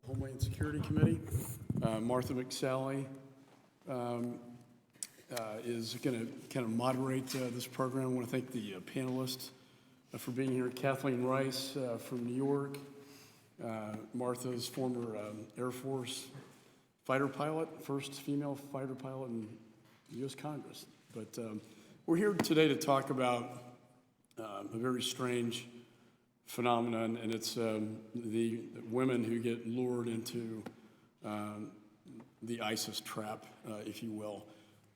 Homeland Security Committee. Martha McSally is going to kind of moderate this program. I want to thank the panelists for being here. Kathleen Rice from New York. Martha's former Air Force fighter pilot, first female fighter pilot in the U.S. Congress. But we're here today to talk about a very strange phenomenon, and it's the women who get lured into the ISIS trap, if you will.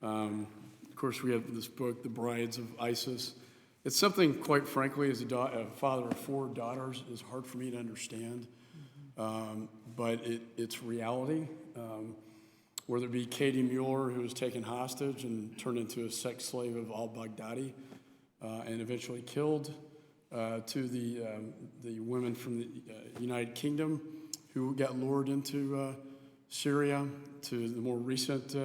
Of course, we have this book, The Brides of ISIS. It's something, quite frankly, as a father of 4 daughters, is hard for me to understand, but it's reality. Whether it be Katie Mueller, who was taken hostage and turned into a sex slave of al-Baghdadi and eventually killed, to the women from the United Kingdom who got lured into Syria, to the more recent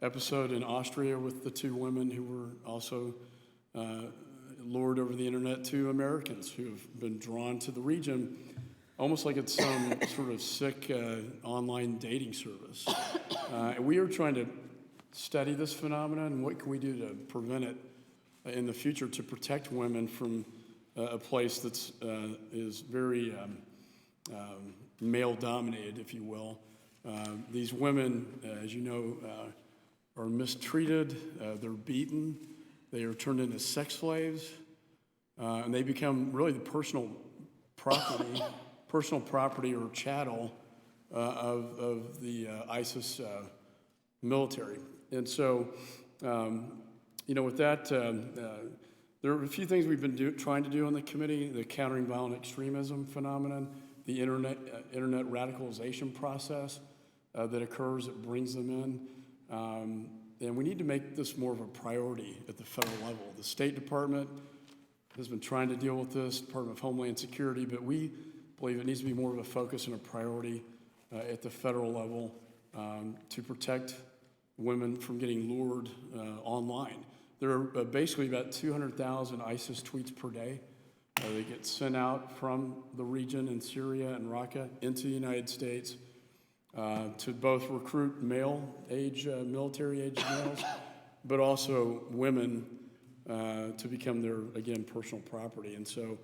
episode in Austria with the 2 women who were also lured over the internet to Americans who have been drawn to the region, almost like it's some sort of sick online dating service. And we are trying to study this phenomenon and what can we do to prevent it in the future to protect women from a place that's is very male-dominated, if you will. These women, as you know, are mistreated, they're beaten, they are turned into sex slaves, and they become really the personal property or chattel of the ISIS military. And so, with that, there are a few things we've been trying to do on the committee: the countering violent extremism phenomenon, the internet radicalization process that occurs that brings them in. And we need to make this more of a priority at the federal level. The State Department has been trying to deal with this, Department of Homeland Security, but we believe it needs to be more of a focus and a priority at the federal level to protect women from getting lured online. There are basically about 200,000 ISIS tweets per day. They get sent out from the region in Syria and Raqqa into the United States to both recruit military-age males, but also women to become their, again, personal property. And so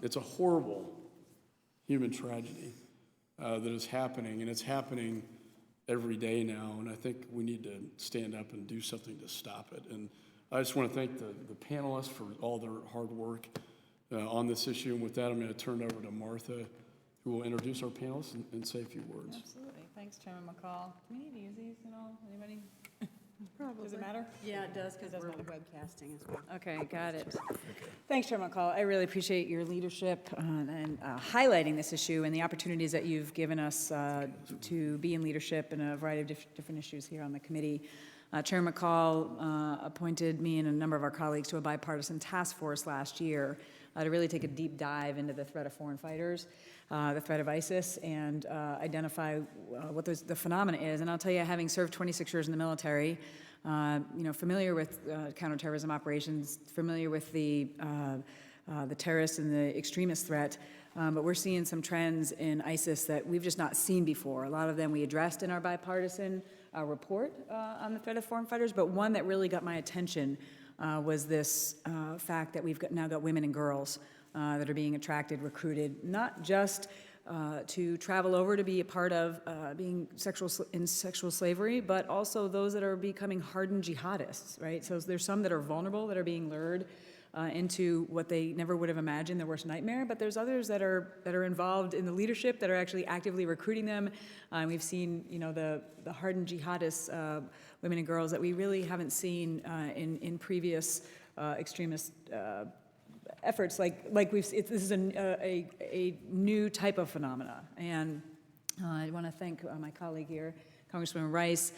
it's a horrible human tragedy that is happening, and it's happening every day now, and I think we need to stand up and do something to stop it. And I just want to thank the panelists for all their hard work on this issue. And with that, I'm going to turn it over to Martha, who will introduce our panelists and say a few words. Absolutely. Thanks, Chairman McCall. Do we need to use these at all? Anybody? Probably. Does it matter? Yeah, it does, because we're matter. webcasting as well. Okay, got it. Thanks, Chairman McCall. I really appreciate your leadership and highlighting this issue and the opportunities that you've given us to be in leadership in a variety of different issues here on the committee. Chairman McCall appointed me and a number of our colleagues to a bipartisan task force last year to really take a deep dive into the threat of foreign fighters, the threat of ISIS, and identify what the phenomena is. And I'll tell you, having served 26 years in the military, familiar with counterterrorism operations, familiar with the terrorist and the extremist threat, but we're seeing some trends in ISIS that we've just not seen before. A lot of them we addressed in our bipartisan report on the threat of foreign fighters, but one that really got my attention was this fact that we've now got women and girls that are being attracted, recruited, not just to travel over to be a part of being in sexual slavery, but also those that are becoming hardened jihadists, right? So there's some that are vulnerable, that are being lured into what they never would have imagined their worst nightmare, but there's others that are involved in the leadership that are actually actively recruiting them. We've seen, the hardened jihadists, women and girls that we really haven't seen in previous extremist efforts. This is a new type of phenomena, and I want to thank my colleague here, Congresswoman Rice,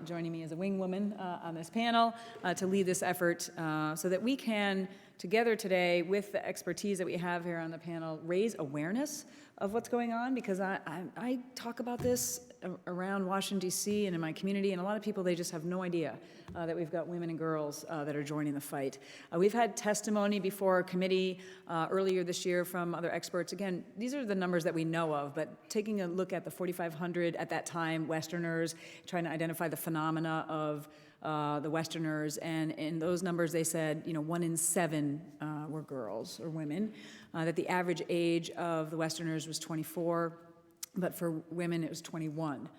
joining me as a wing woman on this panel to lead this effort so that we can, together today, with the expertise that we have here on the panel, raise awareness of what's going on, because I talk about this around Washington, D.C. and in my community, and a lot of people, they just have no idea that we've got women and girls that are joining the fight. We've had testimony before our committee earlier this year from other experts. Again, these are the numbers that we know of, but taking a look at the 4,500 at that time, Westerners, trying to identify the phenomena of the Westerners, and in those numbers they said, 1 in 7 were girls or women, that the average age of the Westerners was 24, but for women it was 21.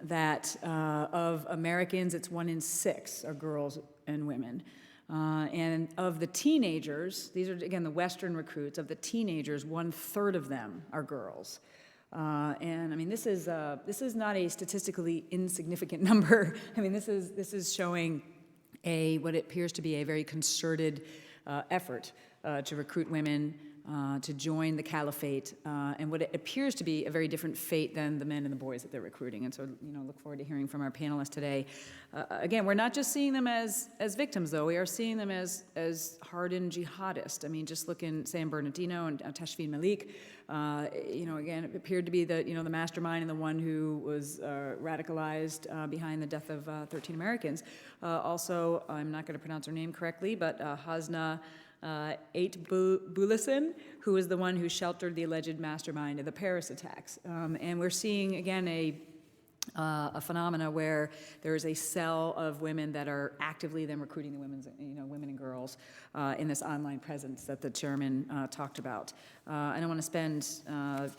That of Americans, it's 1 in 6 are girls and women. And of the teenagers, these are again the Western recruits, of the teenagers, 1/3 of them are girls. And I mean, this is not a statistically insignificant number. I mean, this is showing what appears to be a very concerted effort to recruit women to join the caliphate, and what it appears to be a very different fate than the men and the boys that they're recruiting. And so, look forward to hearing from our panelists today. Again, we're not just seeing them as victims, though. We are seeing them as hardened jihadists. I mean, just look in San Bernardino and Tashfeen Malik. Again, it appeared to be the mastermind and the one who was radicalized behind the death of 13 Americans. Also, I'm not going to pronounce her name correctly, but Hasna Bulisin, who is the one who sheltered the alleged mastermind of the Paris attacks. And we're seeing, again, a phenomena where there is a cell of women that are actively then recruiting the women and girls in this online presence that the chairman talked about. I don't want to spend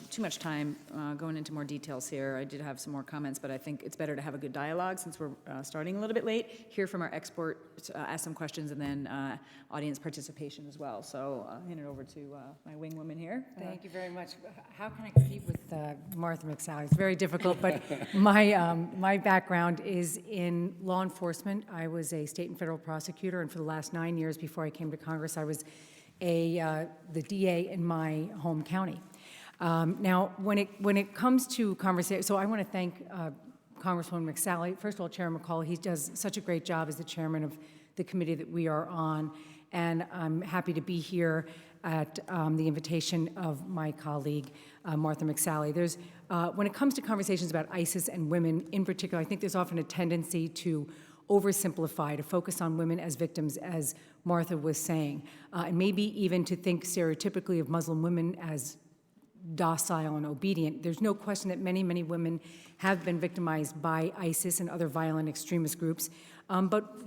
too much time going into more details here. I did have some more comments, but I think it's better to have a good dialogue since we're starting a little bit late. Hear from our experts, ask some questions, and then audience participation as well. So I'll hand it over to my wing woman here. Thank you very much. How can I compete with Martha McSally? It's very difficult, but my background is in law enforcement. I was a state and federal prosecutor, and for the last 9 years before I came to Congress, I was the DA in my home county. Now, when it comes to conversation, so I want to thank Congresswoman McSally. First of all, Chairman McCall, he does such a great job as the chairman of the committee that we are on, and I'm happy to be here at the invitation of my colleague, Martha McSally. There's, when it comes to conversations about ISIS and women in particular, I think there's often a tendency to oversimplify, to focus on women as victims, as Martha was saying, and maybe even to think stereotypically of Muslim women as docile and obedient. There's no question that many, many women have been victimized by ISIS and other violent extremist groups. But,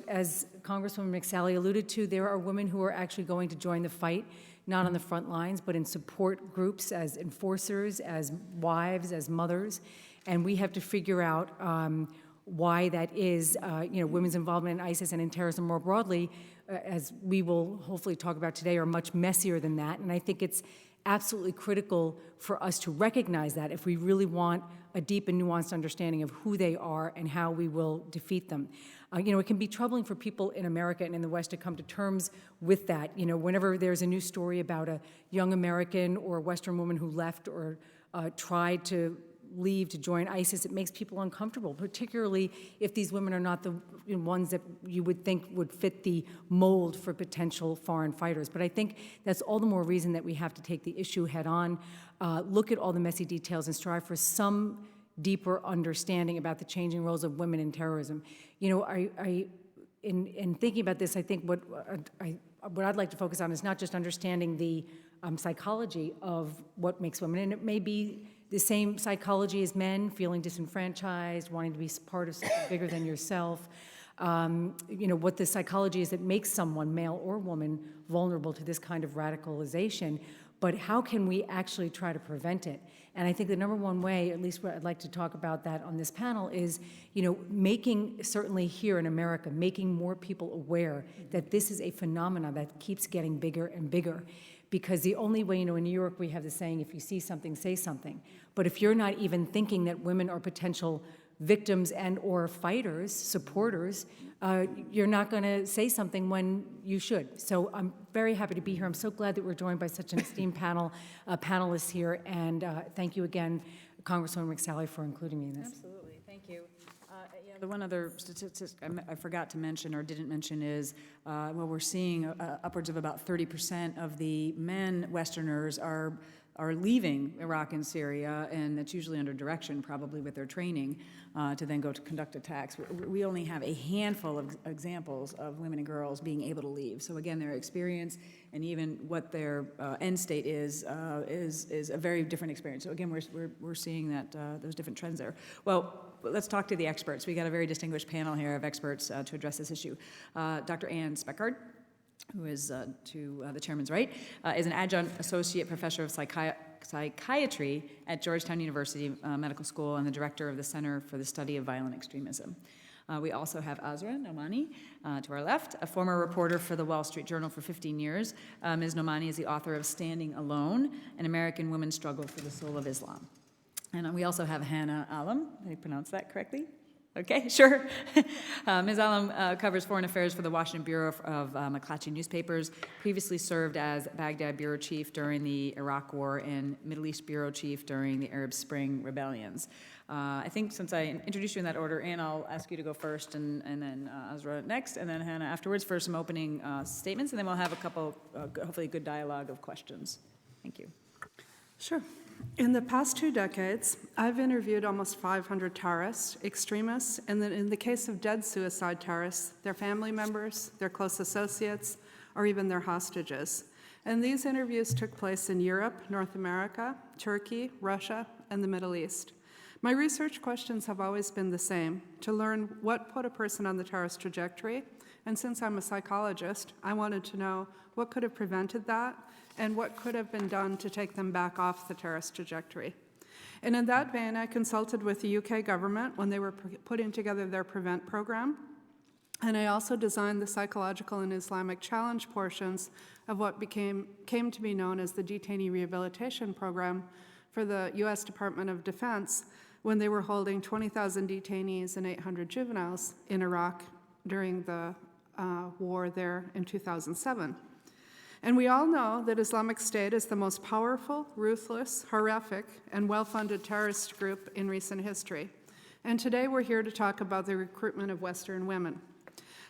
as Congresswoman McSally alluded to, there are women who are actually going to join the fight, not on the front lines, but in support groups, as enforcers, as wives, as mothers. And we have to figure out why that is. Women's involvement in ISIS and in terrorism more broadly, as we will hopefully talk about today, are much messier than that. And I think it's absolutely critical for us to recognize that if we really want a deep and nuanced understanding of who they are and how we will defeat them. It can be troubling for people in America and in the West to come to terms with that. Whenever there's a new story about a young American or a Western woman who left or tried to leave to join ISIS, it makes people uncomfortable, particularly if these women are not the ones that you would think would fit the mold for potential foreign fighters. But I think that's all the more reason that we have to take the issue head on, look at all the messy details, and strive for some deeper understanding about the changing roles of women in terrorism. In thinking about this, I think what I'd like to focus on is not just understanding the psychology of what makes women, and it may be the same psychology as men, feeling disenfranchised, wanting to be part of something bigger than yourself. What the psychology is that makes someone, male or woman, vulnerable to this kind of radicalization, but how can we actually try to prevent it? And I think the number one way, at least what I'd like to talk about that on this panel, is, making, certainly here in America, making more people aware that this is a phenomenon that keeps getting bigger and bigger. Because the only way, in New York we have the saying, if you see something, say something. But if you're not even thinking that women are potential victims and or fighters, supporters, you're not going to say something when you should. So I'm very happy to be here. I'm so glad that we're joined by such an esteemed panelists here. And thank you again, Congresswoman McSally, for including me in this. Absolutely, thank you. The one other statistic I forgot to mention or didn't mention is, we're seeing upwards of about 30% of the men Westerners are are leaving Iraq and Syria, and that's usually under direction, probably with their training, to then go to conduct attacks. We only have a handful of examples of women and girls being able to leave. So again, their experience and even what their end state is a very different experience. So again, we're seeing that those different trends there. Well, let's talk to the experts. We got a very distinguished panel here of experts to address this issue. Dr. Ann Speckard, who is to the chairman's right, is an adjunct associate professor of psychiatry at Georgetown University Medical School and the director of the Center for the Study of Violent Extremism. We also have Azra Nomani to our left, a former reporter for the Wall Street Journal for 15 years. Ms. Nomani is the author of Standing Alone, An American Woman's Struggle for the Soul of Islam. And we also have Hannah Alam. Did I pronounce that correctly? Okay, sure. Ms. Alam covers foreign affairs for the Washington Bureau of McClatchy newspapers, previously served as Baghdad bureau chief during the Iraq War and Middle East bureau chief during the Arab Spring rebellions. I think since I introduced you in that order, Ann, I'll ask you to go first, and then Azra next, and then Hannah afterwards for some opening statements, and then we'll have a couple, hopefully good dialogue of questions. Thank you. Sure. In the past 2 decades, I've interviewed almost 500 terrorists, extremists, and then in the case of dead suicide terrorists, their family members, their close associates, or even their hostages. And these interviews took place in Europe, North America, Turkey, Russia, and the Middle East. My research questions have always been the same: to learn what put a person on the terrorist trajectory, and since I'm a psychologist, I wanted to know what could have prevented that and what could have been done to take them back off the terrorist trajectory. And in that vein, I consulted with the UK government when they were putting together their PREVENT program, and I also designed the psychological and Islamic challenge portions of what came to be known as the Detainee Rehabilitation Program for the US Department of Defense when they were holding 20,000 detainees and 800 juveniles in Iraq during the war there in 2007. And we all know that Islamic State is the most powerful, ruthless, horrific, and well-funded terrorist group in recent history. And today we're here to talk about the recruitment of Western women.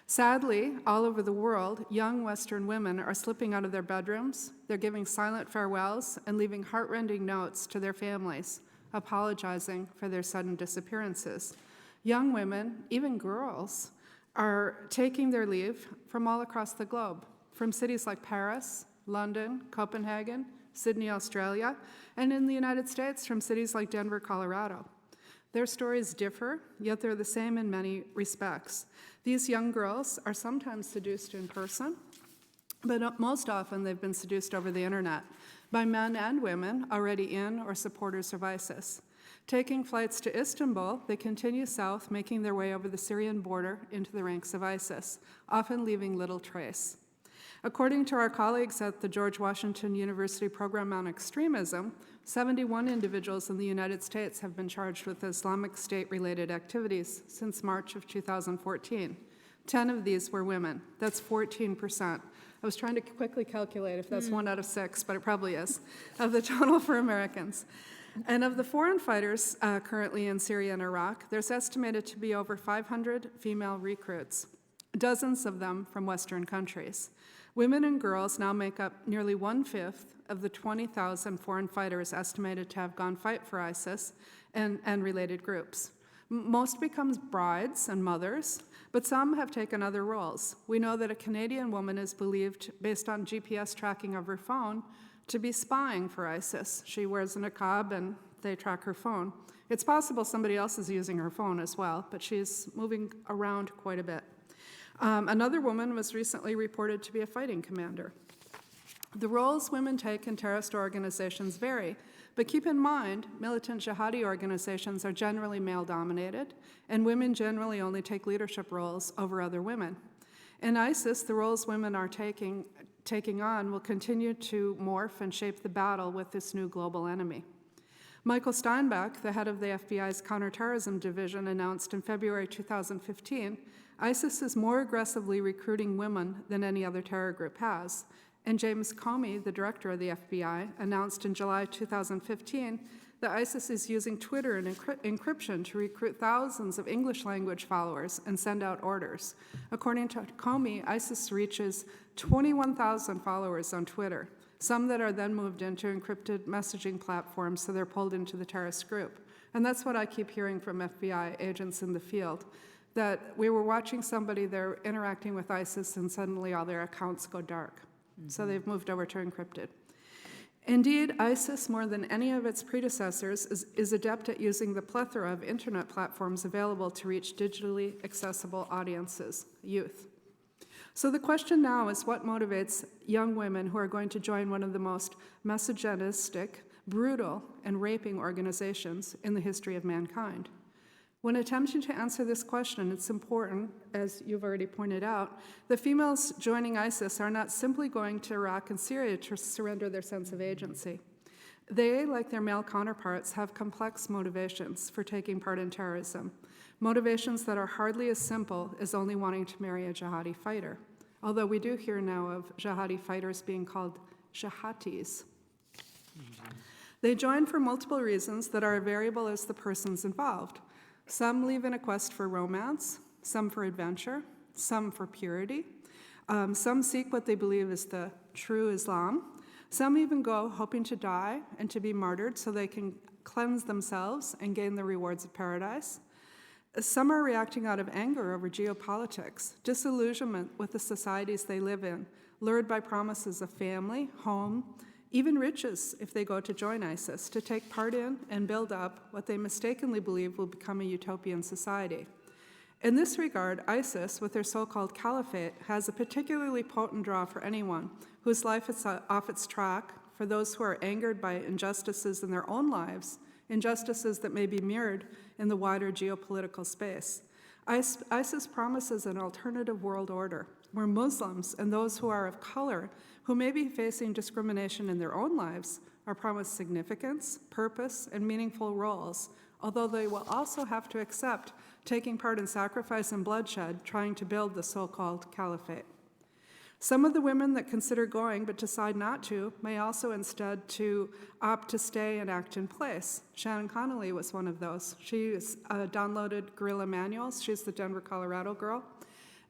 Sadly, all over the world, young Western women are slipping out of their bedrooms, they're giving silent farewells, and leaving heartrending notes to their families, apologizing for their sudden disappearances. Young women, even girls, are taking their leave from all across the globe, from cities like Paris, London, Copenhagen, Sydney, Australia, and in the United States from cities like Denver, Colorado. Their stories differ, yet they're the same in many respects. These young girls are sometimes seduced in person, but most often they've been seduced over the internet by men and women already in or supporters of ISIS. Taking flights to Istanbul, they continue south, making their way over the Syrian border into the ranks of ISIS, often leaving little trace. According to our colleagues at the George Washington University Program on Extremism, 71 individuals in the United States have been charged with Islamic State-related activities since March of 2014. 10 of these were women. That's 14%. I was trying to quickly calculate if that's 1 out of 6, but it probably is, of the total for Americans. And of the foreign fighters currently in Syria and Iraq, there's estimated to be over 500 female recruits, dozens of them from Western countries. Women and girls now make up nearly 1/5 of the 20,000 foreign fighters estimated to have gone fight for ISIS and related groups. Most becomes brides and mothers, but some have taken other roles. We know that a Canadian woman is believed, based on GPS tracking of her phone, to be spying for ISIS. She wears a niqab and they track her phone. It's possible somebody else is using her phone as well, but she's moving around quite a bit. Another woman was recently reported to be a fighting commander. The roles women take in terrorist organizations vary, but keep in mind, militant jihadi organizations are generally male-dominated, and women generally only take leadership roles over other women. In ISIS, the roles women are taking on will continue to morph and shape the battle with this new global enemy. Michael Steinbeck, the head of the FBI's Counterterrorism Division, announced in February 2015, ISIS is more aggressively recruiting women than any other terror group has. And James Comey, the director of the FBI, announced in July 2015 that ISIS is using Twitter and encryption to recruit thousands of English language followers and send out orders. According to Comey, ISIS reaches 21,000 followers on Twitter. some that are then moved into encrypted messaging platforms, so they're pulled into the terrorist group. And that's what I keep hearing from FBI agents in the field, that we were watching somebody, they're interacting with ISIS, and suddenly all their accounts go dark. So they've moved over to encrypted. Indeed, ISIS, more than any of its predecessors, is adept at using the plethora of internet platforms available to reach digitally accessible audiences, youth. So the question now is, what motivates young women who are going to join one of the most misogynistic, brutal, and raping organizations in the history of mankind? When attempting to answer this question, it's important, as you've already pointed out, that females joining ISIS are not simply going to Iraq and Syria to surrender their sense of agency. They, like their male counterparts, have complex motivations for taking part in terrorism, motivations that are hardly as simple as only wanting to marry a jihadi fighter, although we do hear now of jihadi fighters being called jihatis. They join for multiple reasons that are variable as the persons involved. Some leave in a quest for romance, some for adventure, some for purity. Some seek what they believe is the true Islam. Some even go hoping to die and to be martyred so they can cleanse themselves and gain the rewards of paradise. Some are reacting out of anger over geopolitics, disillusionment with the societies they live in, lured by promises of family, home, even riches if they go to join ISIS, to take part in and build up what they mistakenly believe will become a utopian society. In this regard, ISIS, with their so-called caliphate, has a particularly potent draw for anyone whose life is off its track, for those who are angered by injustices in their own lives, injustices that may be mirrored in the wider geopolitical space. ISIS promises an alternative world order where Muslims and those who are of color who may be facing discrimination in their own lives are promised significance, purpose, and meaningful roles, although they will also have to accept taking part in sacrifice and bloodshed trying to build the so-called caliphate. Some of the women that consider going but decide not to may also instead to opt to stay and act in place. Shannon Connolly was one of those. She downloaded guerrilla manuals. She's the Denver, Colorado girl.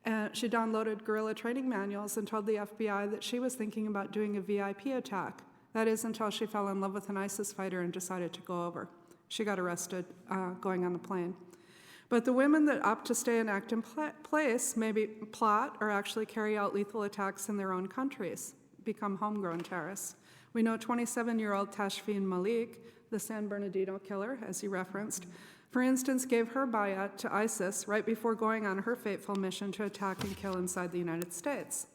And she downloaded guerrilla training manuals and told the FBI that she was thinking about doing a VIP attack. That is, until she fell in love with an ISIS fighter and decided to go over. She got arrested going on the plane. But the women that opt to stay and act in place maybe plot or actually carry out lethal attacks in their own countries, become homegrown terrorists. We know 27-year-old Tashfeen Malik, the San Bernardino killer, as you referenced, for instance, gave her bayat to ISIS right before going on her fateful mission to attack and kill inside the United States.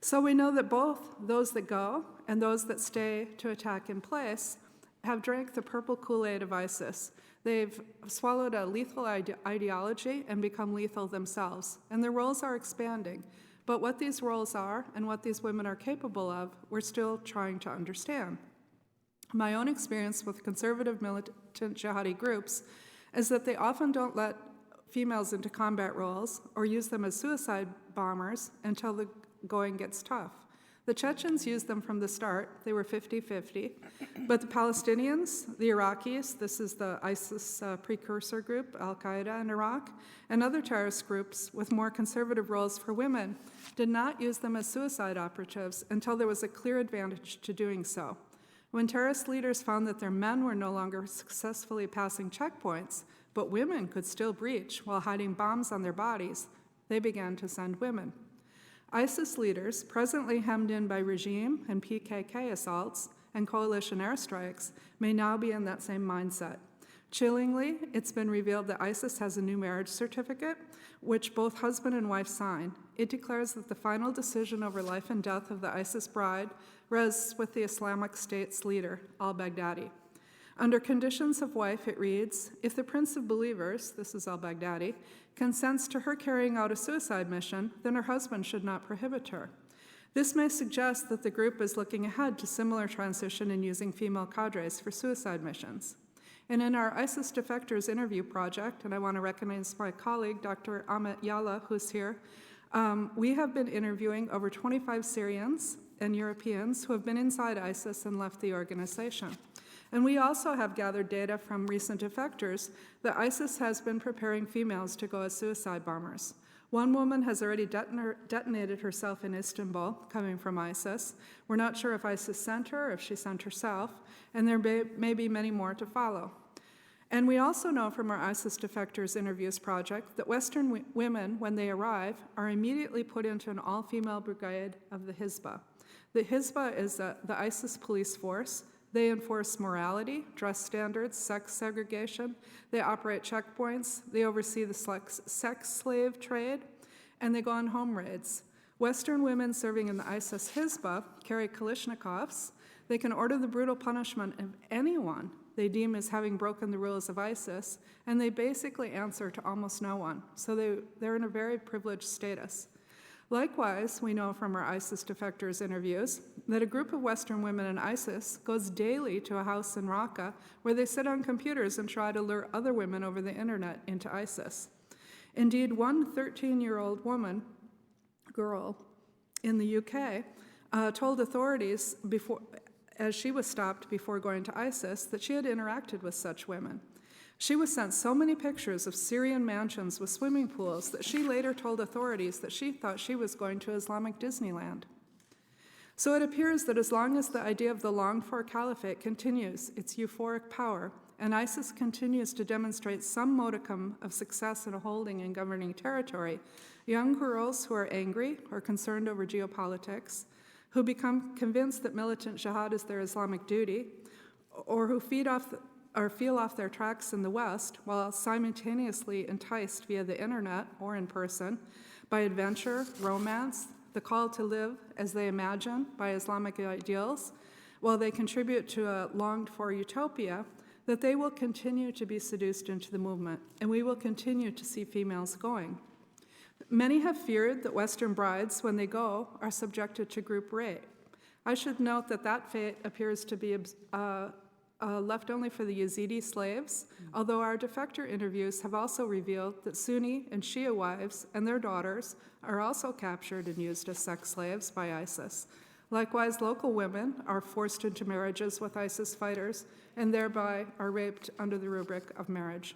So we know that both those that go and those that stay to attack in place have drank the purple Kool-Aid of ISIS. They've swallowed a lethal ideology and become lethal themselves, and their roles are expanding. But what these roles are and what these women are capable of, we're still trying to understand. My own experience with conservative militant jihadi groups is that they often don't let females into combat roles or use them as suicide bombers until the going gets tough. The Chechens used them from the start. They were 50-50. But the Palestinians, the Iraqis, this is the ISIS precursor group, Al-Qaeda in Iraq, and other terrorist groups with more conservative roles for women did not use them as suicide operatives until there was a clear advantage to doing so. When terrorist leaders found that their men were no longer successfully passing checkpoints, but women could still breach while hiding bombs on their bodies, they began to send women. ISIS leaders, presently hemmed in by regime and PKK assaults and coalition airstrikes, may now be in that same mindset. Chillingly, it's been revealed that ISIS has a new marriage certificate, which both husband and wife sign. It declares that the final decision over life and death of the ISIS bride rests with the Islamic State's leader, al-Baghdadi. Under conditions of wife, it reads, if the Prince of Believers, this is al-Baghdadi, consents to her carrying out a suicide mission, then her husband should not prohibit her. This may suggest that the group is looking ahead to similar transition in using female cadres for suicide missions. And in our ISIS defectors interview project, and I want to recognize my colleague, Dr. Amit Yalla, who's here, we have been interviewing over 25 Syrians and Europeans who have been inside ISIS and left the organization. And we also have gathered data from recent defectors that ISIS has been preparing females to go as suicide bombers. One woman has already detonated herself in Istanbul, coming from ISIS. We're not sure if ISIS sent her or if she sent herself, and there may be many more to follow. And we also know from our ISIS Defectors Interviews project that Western women, when they arrive, are immediately put into an all-female brigade of the Hizbah. The Hizbah is the ISIS police force. They enforce morality, dress standards, sex segregation. They operate checkpoints. They oversee the sex slave trade, and they go on home raids. Western women serving in the ISIS Hizbah carry Kalashnikovs. They can order the brutal punishment of anyone they deem as having broken the rules of ISIS, and they basically answer to almost no one. So they're in a very privileged status. Likewise, we know from our ISIS defectors interviews that a group of Western women in ISIS goes daily to a house in Raqqa where they sit on computers and try to lure other women over the internet into ISIS. Indeed, one 13-year-old girl in the UK told authorities as she was stopped before going to ISIS that she had interacted with such women. She was sent so many pictures of Syrian mansions with swimming pools that she later told authorities that she thought she was going to Islamic Disneyland. So it appears that as long as the idea of the longed-for caliphate continues its euphoric power, and ISIS continues to demonstrate some modicum of success in holding and governing territory, young girls who are angry or concerned over geopolitics, who become convinced that militant jihad is their Islamic duty, or who feel off their tracks in the West while simultaneously enticed via the internet or in person by adventure, romance, the call to live as they imagine by Islamic ideals, while they contribute to a longed-for utopia, that they will continue to be seduced into the movement, and we will continue to see females going. Many have feared that Western brides, when they go, are subjected to group rape. I should note that that fate appears to be left only for the Yazidi slaves, although our defector interviews have also revealed that Sunni and Shia wives and their daughters are also captured and used as sex slaves by ISIS. Likewise, local women are forced into marriages with ISIS fighters and thereby are raped under the rubric of marriage.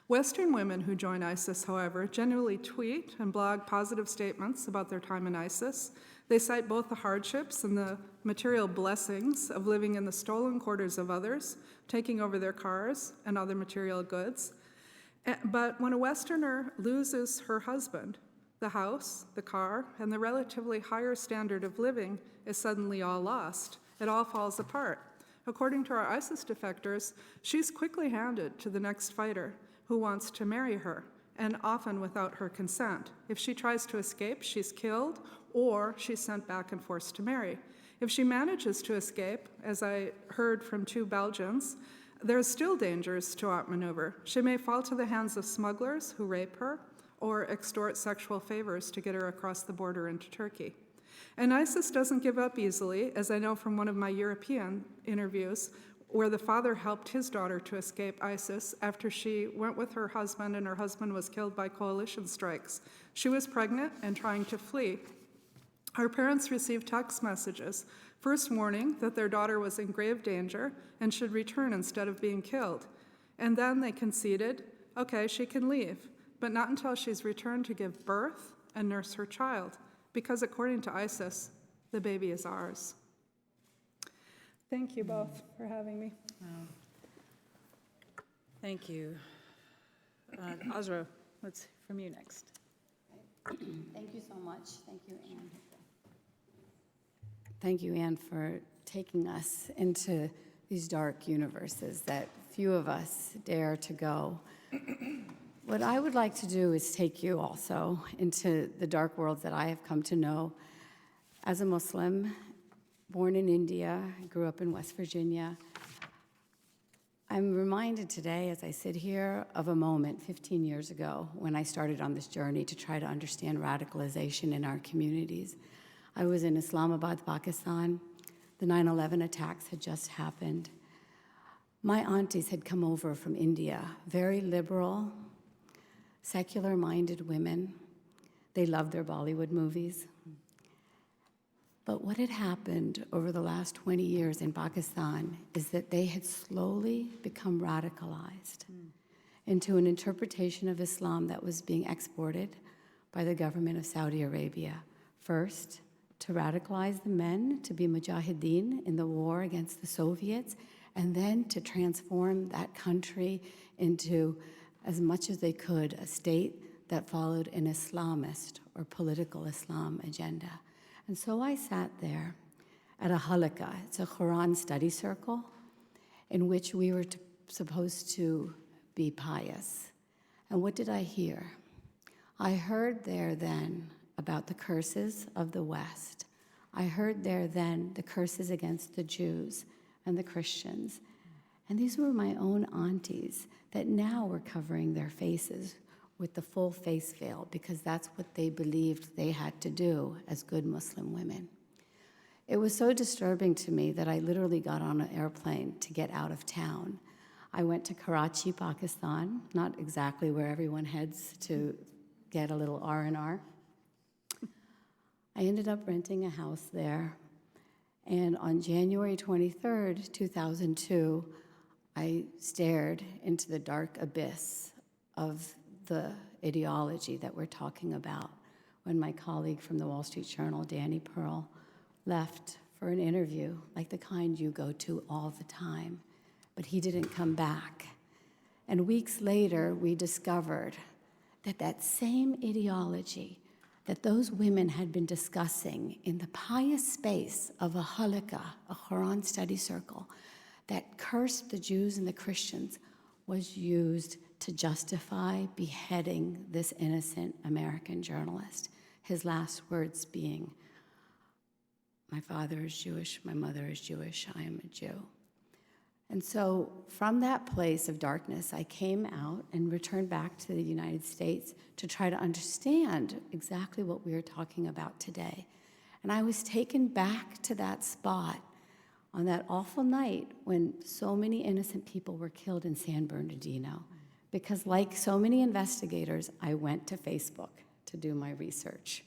Western women who join ISIS, however, generally tweet and blog positive statements about their time in ISIS. They cite both the hardships and the material blessings of living in the stolen quarters of others, taking over their cars and other material goods. But when a Westerner loses her husband, the house, the car, and the relatively higher standard of living is suddenly all lost. It all falls apart. According to our ISIS defectors, she's quickly handed to the next fighter who wants to marry her, and often without her consent. If she tries to escape, she's killed, or she's sent back and forced to marry. If she manages to escape, as I heard from 2 Belgians, there's still dangers to outmaneuver. She may fall to the hands of smugglers who rape her or extort sexual favors to get her across the border into Turkey. And ISIS doesn't give up easily, as I know from one of my European interviews, where the father helped his daughter to escape ISIS after she went with her husband and her husband was killed by coalition strikes. She was pregnant and trying to flee. Her parents received text messages, first warning that their daughter was in grave danger and should return instead of being killed. And then they conceded, okay, she can leave, but not until she's returned to give birth and nurse her child, because according to ISIS, the baby is ours. Thank you both for having me. Thank you. Azra, let's hear from you next. Thank you so much. Thank you, Anne. Thank you, Anne, for taking us into these dark universes that few of us dare to go. What I would like to do is take you also into the dark worlds that I have come to know as a Muslim, born in India, grew up in West Virginia. I'm reminded today, as I sit here, of a moment 15 years ago when I started on this journey to try to understand radicalization in our communities. I was in Islamabad, Pakistan. The 9/11 attacks had just happened. My aunties had come over from India, very liberal, secular-minded women. They loved their Bollywood movies. But what had happened over the last 20 years in Pakistan is that they had slowly become radicalized. into an interpretation of Islam that was being exported by the government of Saudi Arabia. First, to radicalize the men to be mujahideen in the war against the Soviets, and then to transform that country into, as much as they could, a state that followed an Islamist or political Islam agenda. And so I sat there at a halaqah. It's a Quran study circle in which we were supposed to be pious. And what did I hear? I heard there then about the curses of the West. I heard there then the curses against the Jews and the Christians. And these were my own aunties that now were covering their faces with the full face veil because that's what they believed they had to do as good Muslim women. It was so disturbing to me that I literally got on an airplane to get out of town. I went to Karachi, Pakistan, not exactly where everyone heads to get a little R&R. I ended up renting a house there, and on January 23rd, 2002, I stared into the dark abyss of the ideology that we're talking about when my colleague from the Wall Street Journal, Danny Pearl, left for an interview like the kind you go to all the time, but he didn't come back. And weeks later, we discovered that that same ideology that those women had been discussing in the pious space of a halaqah, a Quran study circle, that cursed the Jews and the Christians, was used to justify beheading this innocent American journalist. His last words being, "My father is Jewish, my mother is Jewish, I am a Jew." And so from that place of darkness, I came out and returned back to the United States to try to understand exactly what we are talking about today. And I was taken back to that spot on that awful night when so many innocent people were killed in San Bernardino. Because like so many investigators, I went to Facebook to do my research.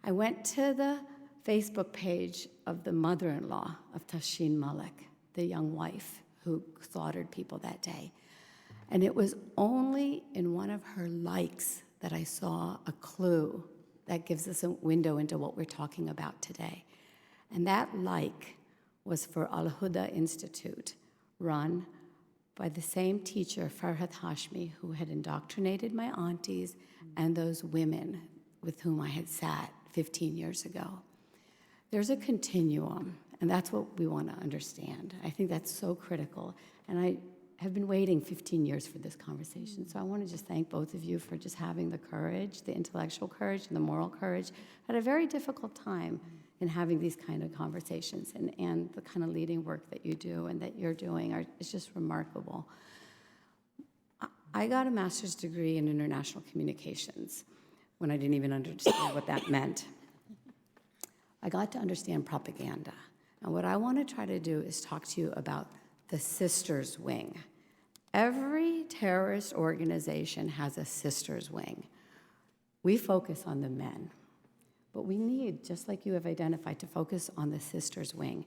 I went to the Facebook page of the mother-in-law of Tashin Malik, the young wife who slaughtered people that day. And it was only in one of her likes that I saw a clue that gives us a window into what we're talking about today. And that like was for Al-Huda Institute, run by the same teacher, Farhat Hashmi, who had indoctrinated my aunties and those women with whom I had sat 15 years ago. There's a continuum, and that's what we want to understand. I think that's so critical, and I have been waiting 15 years for this conversation, so I want to just thank both of you for just having the courage, the intellectual courage, and the moral courage at a very difficult time in having these kind of conversations, and the kind of leading work that you do and that you're doing is just remarkable. I got a master's degree in international communications when I didn't even understand what that meant. I got to understand propaganda. And what I want to try to do is talk to you about the sisters wing. Every terrorist organization has a sisters wing. We focus on the men, but we need, just like you have identified, to focus on the sisters wing.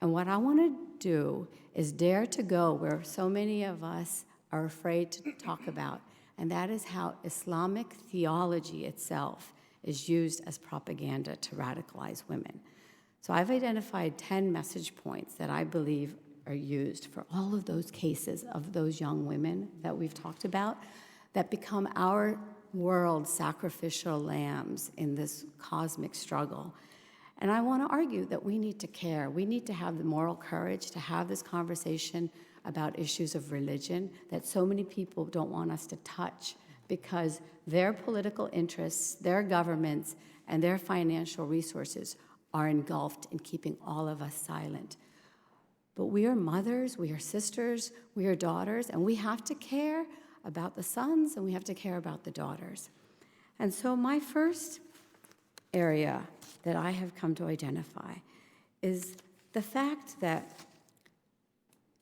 And what I want to do is dare to go where so many of us are afraid to talk about, and that is how Islamic theology itself is used as propaganda to radicalize women. So I've identified 10 message points that I believe are used for all of those cases of those young women that we've talked about that become our world sacrificial lambs in this cosmic struggle. And I want to argue that we need to care. We need to have the moral courage to have this conversation about issues of religion that so many people don't want us to touch because their political interests, their governments, and their financial resources are engulfed in keeping all of us silent. But we are mothers, we are sisters, we are daughters, and we have to care about the sons and we have to care about the daughters. And so my first area that I have come to identify is the fact that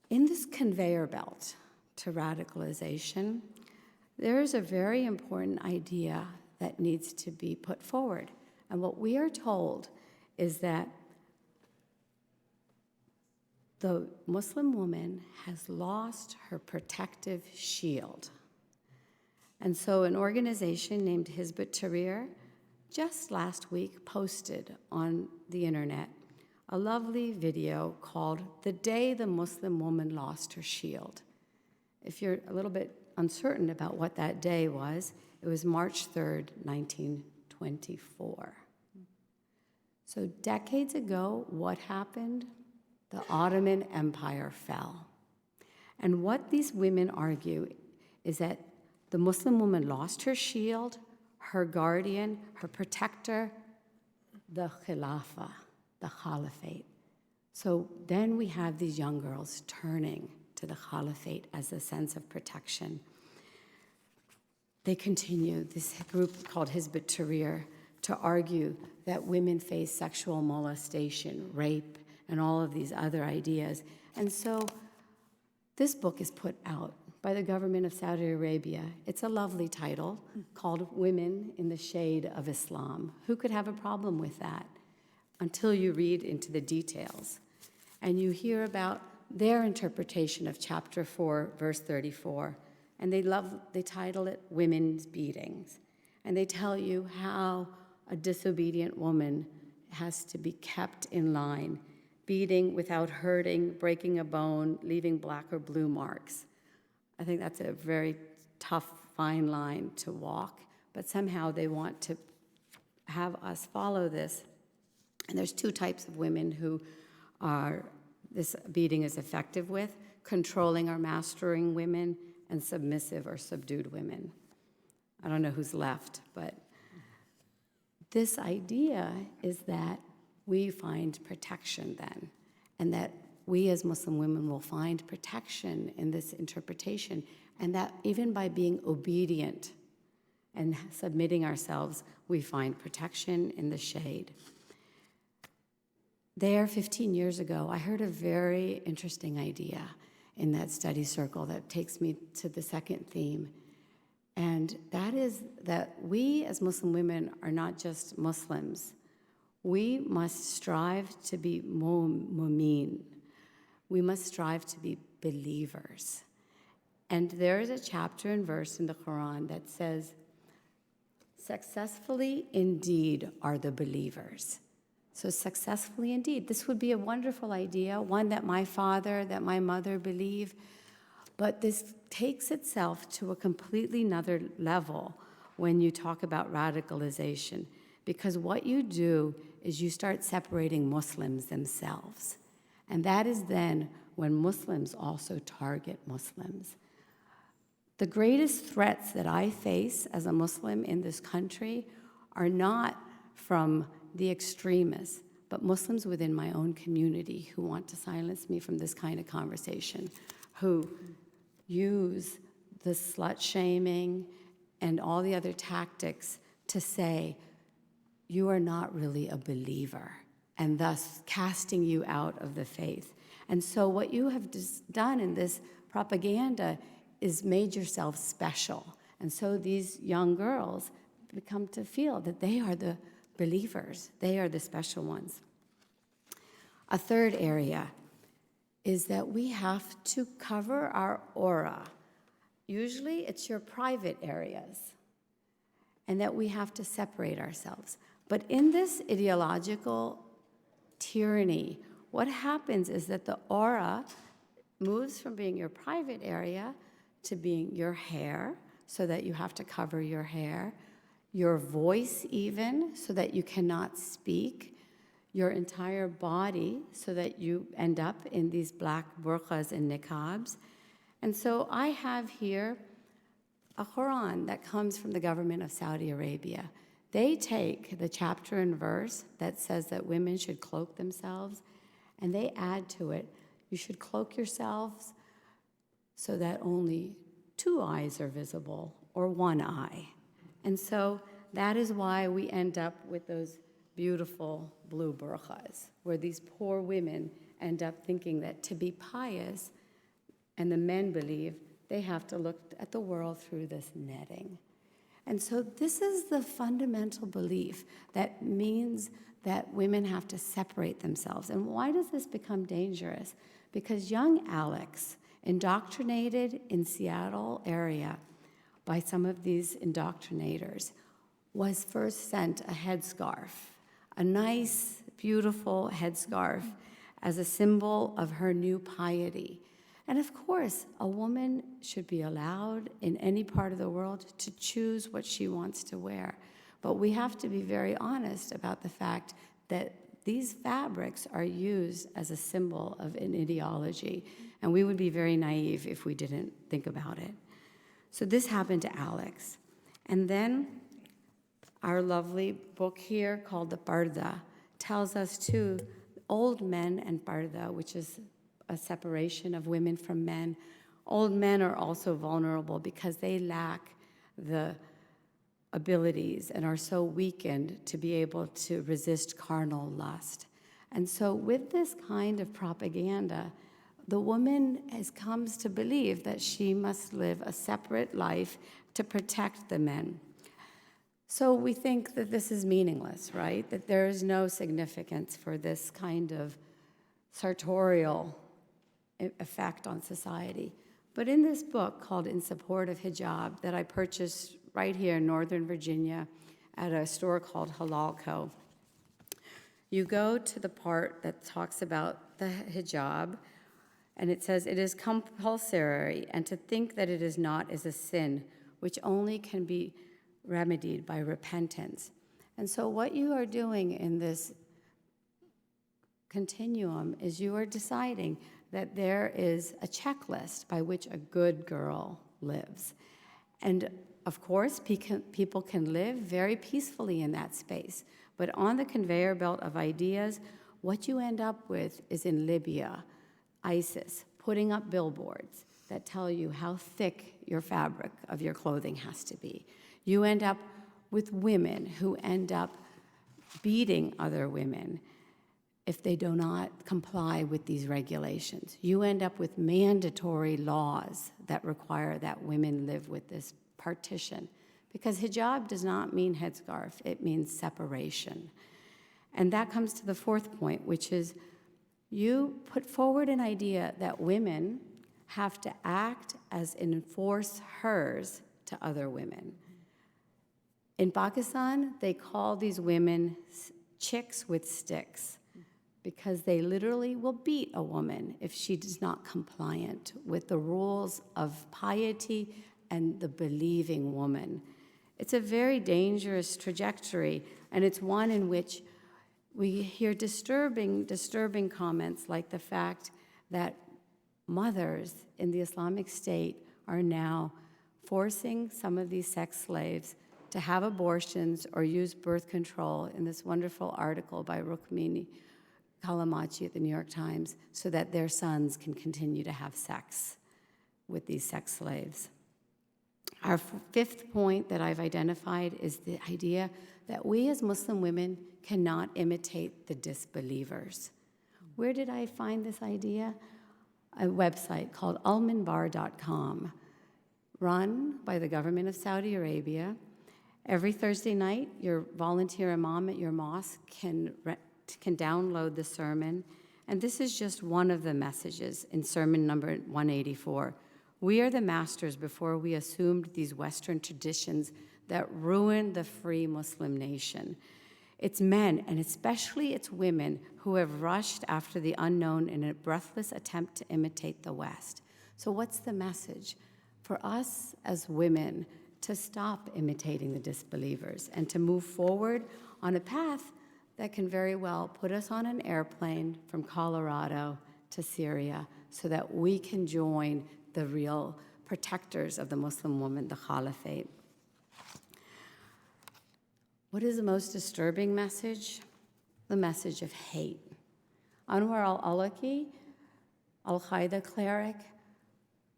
in this conveyor belt to radicalization, there is a very important idea that needs to be put forward. And what we are told is that the Muslim woman has lost her protective shield. And so an organization named Hizb ut-Tahrir just last week posted on the internet a lovely video called "The Day the Muslim Woman Lost Her Shield." If you're a little bit uncertain about what that day was, it was March 3rd, 1924. So decades ago, what happened? The Ottoman Empire fell. And what these women argue is that the Muslim woman lost her shield, her guardian, her protector, the Khilafah, the Caliphate. So then we have these young girls turning to the Caliphate as a sense of protection. They continue, this group called Hizb ut-Tahrir, to argue that women face sexual molestation, rape, and all of these other ideas. And so this book is put out by the government of Saudi Arabia. It's a lovely title called Women in the Shade of Islam. Who could have a problem with that until you read into the details? And you hear about their interpretation of chapter 4, verse 34. And they title it Women's Beatings. And they tell you how a disobedient woman has to be kept in line, beating without hurting, breaking a bone, leaving black or blue marks. I think that's a very tough, fine line to walk, but somehow they want to have us follow this. And there's two types of women who this beating is effective with: controlling or mastering women, and submissive or subdued women. I don't know who's left, but this idea is that we find protection then, and that we as Muslim women will find protection in this interpretation, and that even by being obedient and submitting ourselves, we find protection in the shade. There, 15 years ago, I heard a very interesting idea in that study circle that takes me to the second theme. And that is that we as Muslim women are not just Muslims. We must strive to be mu'min. We must strive to be believers. And there is a chapter and verse in the Quran that says, "Successfully indeed are the believers." So successfully indeed. This would be a wonderful idea, one that my father, that my mother believe. But this takes itself to a completely another level when you talk about radicalization. Because what you do is you start separating Muslims themselves. And that is then when Muslims also target Muslims. The greatest threats that I face as a Muslim in this country are not from the extremists, but Muslims within my own community who want to silence me from this kind of conversation, who use the slut shaming and all the other tactics to say, you are not really a believer, and thus casting you out of the faith. And so what you have done in this propaganda is made yourself special. And so these young girls become to feel that they are the believers. They are the special ones. A third area is that we have to cover our aura. Usually it's your private areas, and that we have to separate ourselves. But in this ideological tyranny, what happens is that the aura moves from being your private area to being your hair, so that you have to cover your hair, your voice even, so that you cannot speak, your entire body, so that you end up in these black burqas and niqabs. And so I have here a Quran that comes from the government of Saudi Arabia. They take the chapter and verse that says that women should cloak themselves, and they add to it, you should cloak yourselves so that only 2 eyes are visible, or 1 eye. And so that is why we end up with those beautiful blue burqas, where these poor women end up thinking that to be pious, and the men believe they have to look at the world through this netting. And so this is the fundamental belief that means that women have to separate themselves. And why does this become dangerous? Because young Alex, indoctrinated in Seattle area by some of these indoctrinators, was first sent a headscarf, a nice, beautiful headscarf as a symbol of her new piety. And of course, a woman should be allowed in any part of the world to choose what she wants to wear. But we have to be very honest about the fact that these fabrics are used as a symbol of an ideology, and we would be very naive if we didn't think about it. So this happened to Alex. And then our lovely book here called The Parda tells us too, old men and Parda, which is a separation of women from men. Old men are also vulnerable because they lack the abilities and are so weakened to be able to resist carnal lust. And so with this kind of propaganda, the woman comes to believe that she must live a separate life to protect the men. So we think that this is meaningless, right? That there is no significance for this kind of sartorial effect on society. But in this book called In Support of Hijab that I purchased right here in Northern Virginia at a store called Halal Co., you go to the part that talks about the hijab, and it says, it is compulsory, and to think that it is not is a sin, which only can be remedied by repentance. And so what you are doing in this continuum is you are deciding that there is a checklist by which a good girl lives. And of course, people can live very peacefully in that space. But on the conveyor belt of ideas, what you end up with is in Libya, ISIS, putting up billboards that tell you how thick your fabric of your clothing has to be. You end up with women who end up beating other women if they do not comply with these regulations. You end up with mandatory laws that require that women live with this partition. Because hijab does not mean headscarf, it means separation. And that comes to the fourth point, which is you put forward an idea that women have to act as enforce hers to other women. In Pakistan, they call these women chicks with sticks because they literally will beat a woman if she is not compliant with the rules of piety and the believing woman. It's a very dangerous trajectory, and it's one in which we hear disturbing comments like the fact that mothers in the Islamic State are now forcing some of these sex slaves to have abortions or use birth control in this wonderful article by Rukmini Calamachi at the New York Times so that their sons can continue to have sex with these sex slaves. Our fifth point that I've identified is the idea that we as Muslim women cannot imitate the disbelievers. Where did I find this idea? A website called alminbar.com, run by the government of Saudi Arabia. Every Thursday night, your volunteer imam at your mosque can download the sermon. And this is just one of the messages in sermon number 184. We are the masters before we assumed these Western traditions that ruined the free Muslim nation. It's men, and especially it's women, who have rushed after the unknown in a breathless attempt to imitate the West. So what's the message? For us as women to stop imitating the disbelievers and to move forward on a path that can very well put us on an airplane from Colorado to Syria so that we can join the real protectors of the Muslim woman, the Caliphate. What is the most disturbing message? The message of hate. Anwar al-Awlaki, al-Qaeda cleric,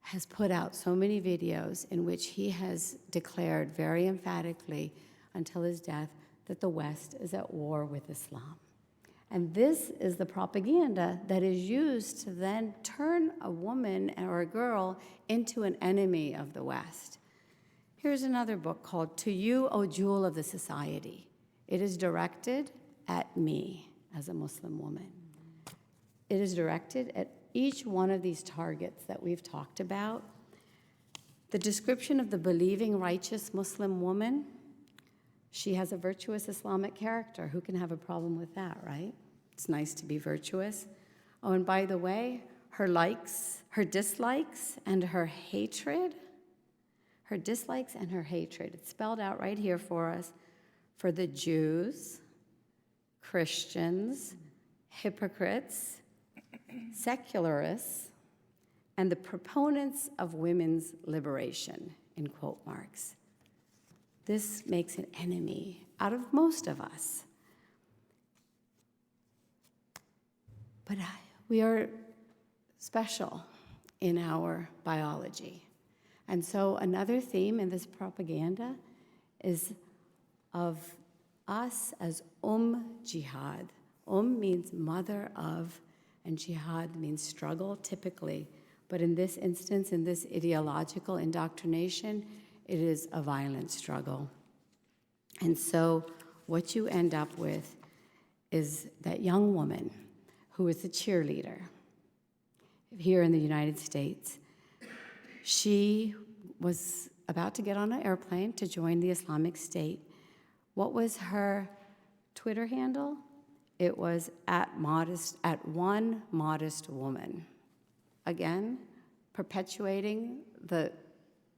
has put out so many videos in which he has declared very emphatically until his death that the West is at war with Islam. And this is the propaganda that is used to then turn a woman or a girl into an enemy of the West. Here's another book called To You, O Jewel of the Society. It is directed at me as a Muslim woman. It is directed at each one of these targets that we've talked about. The description of the believing, righteous Muslim woman, she has a virtuous Islamic character. Who can have a problem with that, right? It's nice to be virtuous. Oh, and by the way, her likes, her dislikes, and her hatred, it's spelled out right here for us, for the Jews, Christians, hypocrites, secularists, and the proponents of women's liberation, in quote marks. This makes an enemy out of most of us. But we are special in our biology. And so another theme in this propaganda is of us as jihad. Means mother of, and jihad means struggle, typically. But in this instance, in this ideological indoctrination, it is a violent struggle. And so what you end up with is that young woman who is a cheerleader here in the United States. She was about to get on an airplane to join the Islamic State. What was her Twitter handle? It was at one modest woman. Again, perpetuating the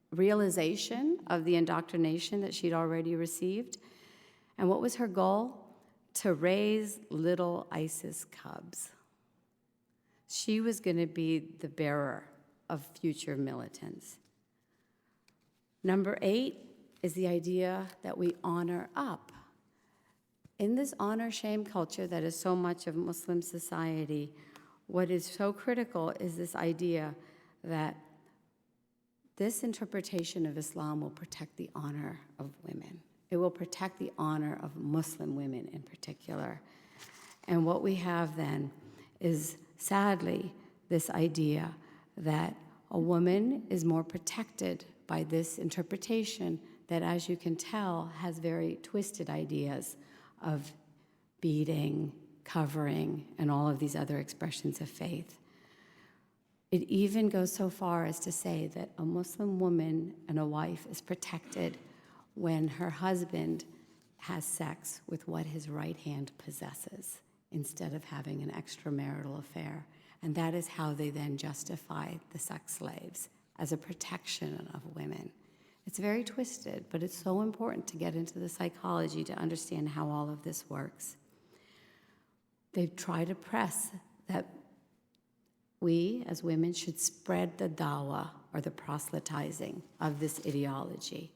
realization of the indoctrination that she'd already received. And what was her goal? To raise little ISIS cubs. She was going to be the bearer of future militants. Number 8 is the idea that we honor up. In this honor-shame culture that is so much of Muslim society, what is so critical is this idea that this interpretation of Islam will protect the honor of women. It will protect the honor of Muslim women in particular. And what we have then is, sadly, this idea that a woman is more protected by this interpretation that, as you can tell, has very twisted ideas of beating, covering, and all of these other expressions of faith. It even goes so far as to say that a Muslim woman and a wife is protected when her husband has sex with what his right hand possesses instead of having an extramarital affair. And that is how they then justify the sex slaves as a protection of women. It's very twisted, but it's so important to get into the psychology to understand how all of this works. They try to press that we, as women, should spread the dawah, or the proselytizing of this ideology.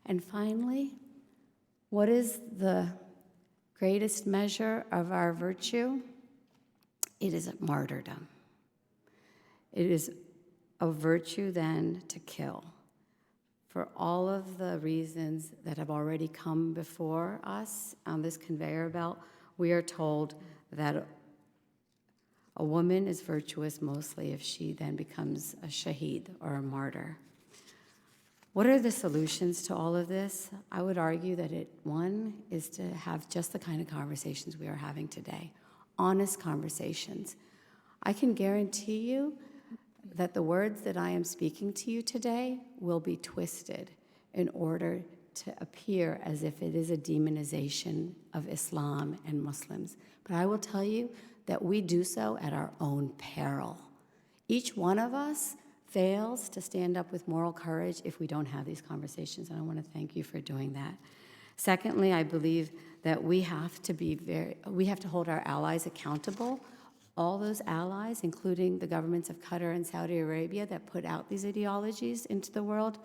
And finally, what is the greatest measure of our virtue? It is martyrdom. It is a virtue then to kill. For all of the reasons that have already come before us on this conveyor belt, we are told that a woman is virtuous mostly if she then becomes a shaheed or a martyr. What are the solutions to all of this? I would argue that one is to have just the kind of conversations we are having today, honest conversations. I can guarantee you that the words that I am speaking to you today will be twisted in order to appear as if it is a demonization of Islam and Muslims. But I will tell you that we do so at our own peril. Each one of us fails to stand up with moral courage if we don't have these conversations, and I want to thank you for doing that. Secondly, I believe that we have to hold our allies accountable. All those allies, including the governments of Qatar and Saudi Arabia that put out these ideologies into the world.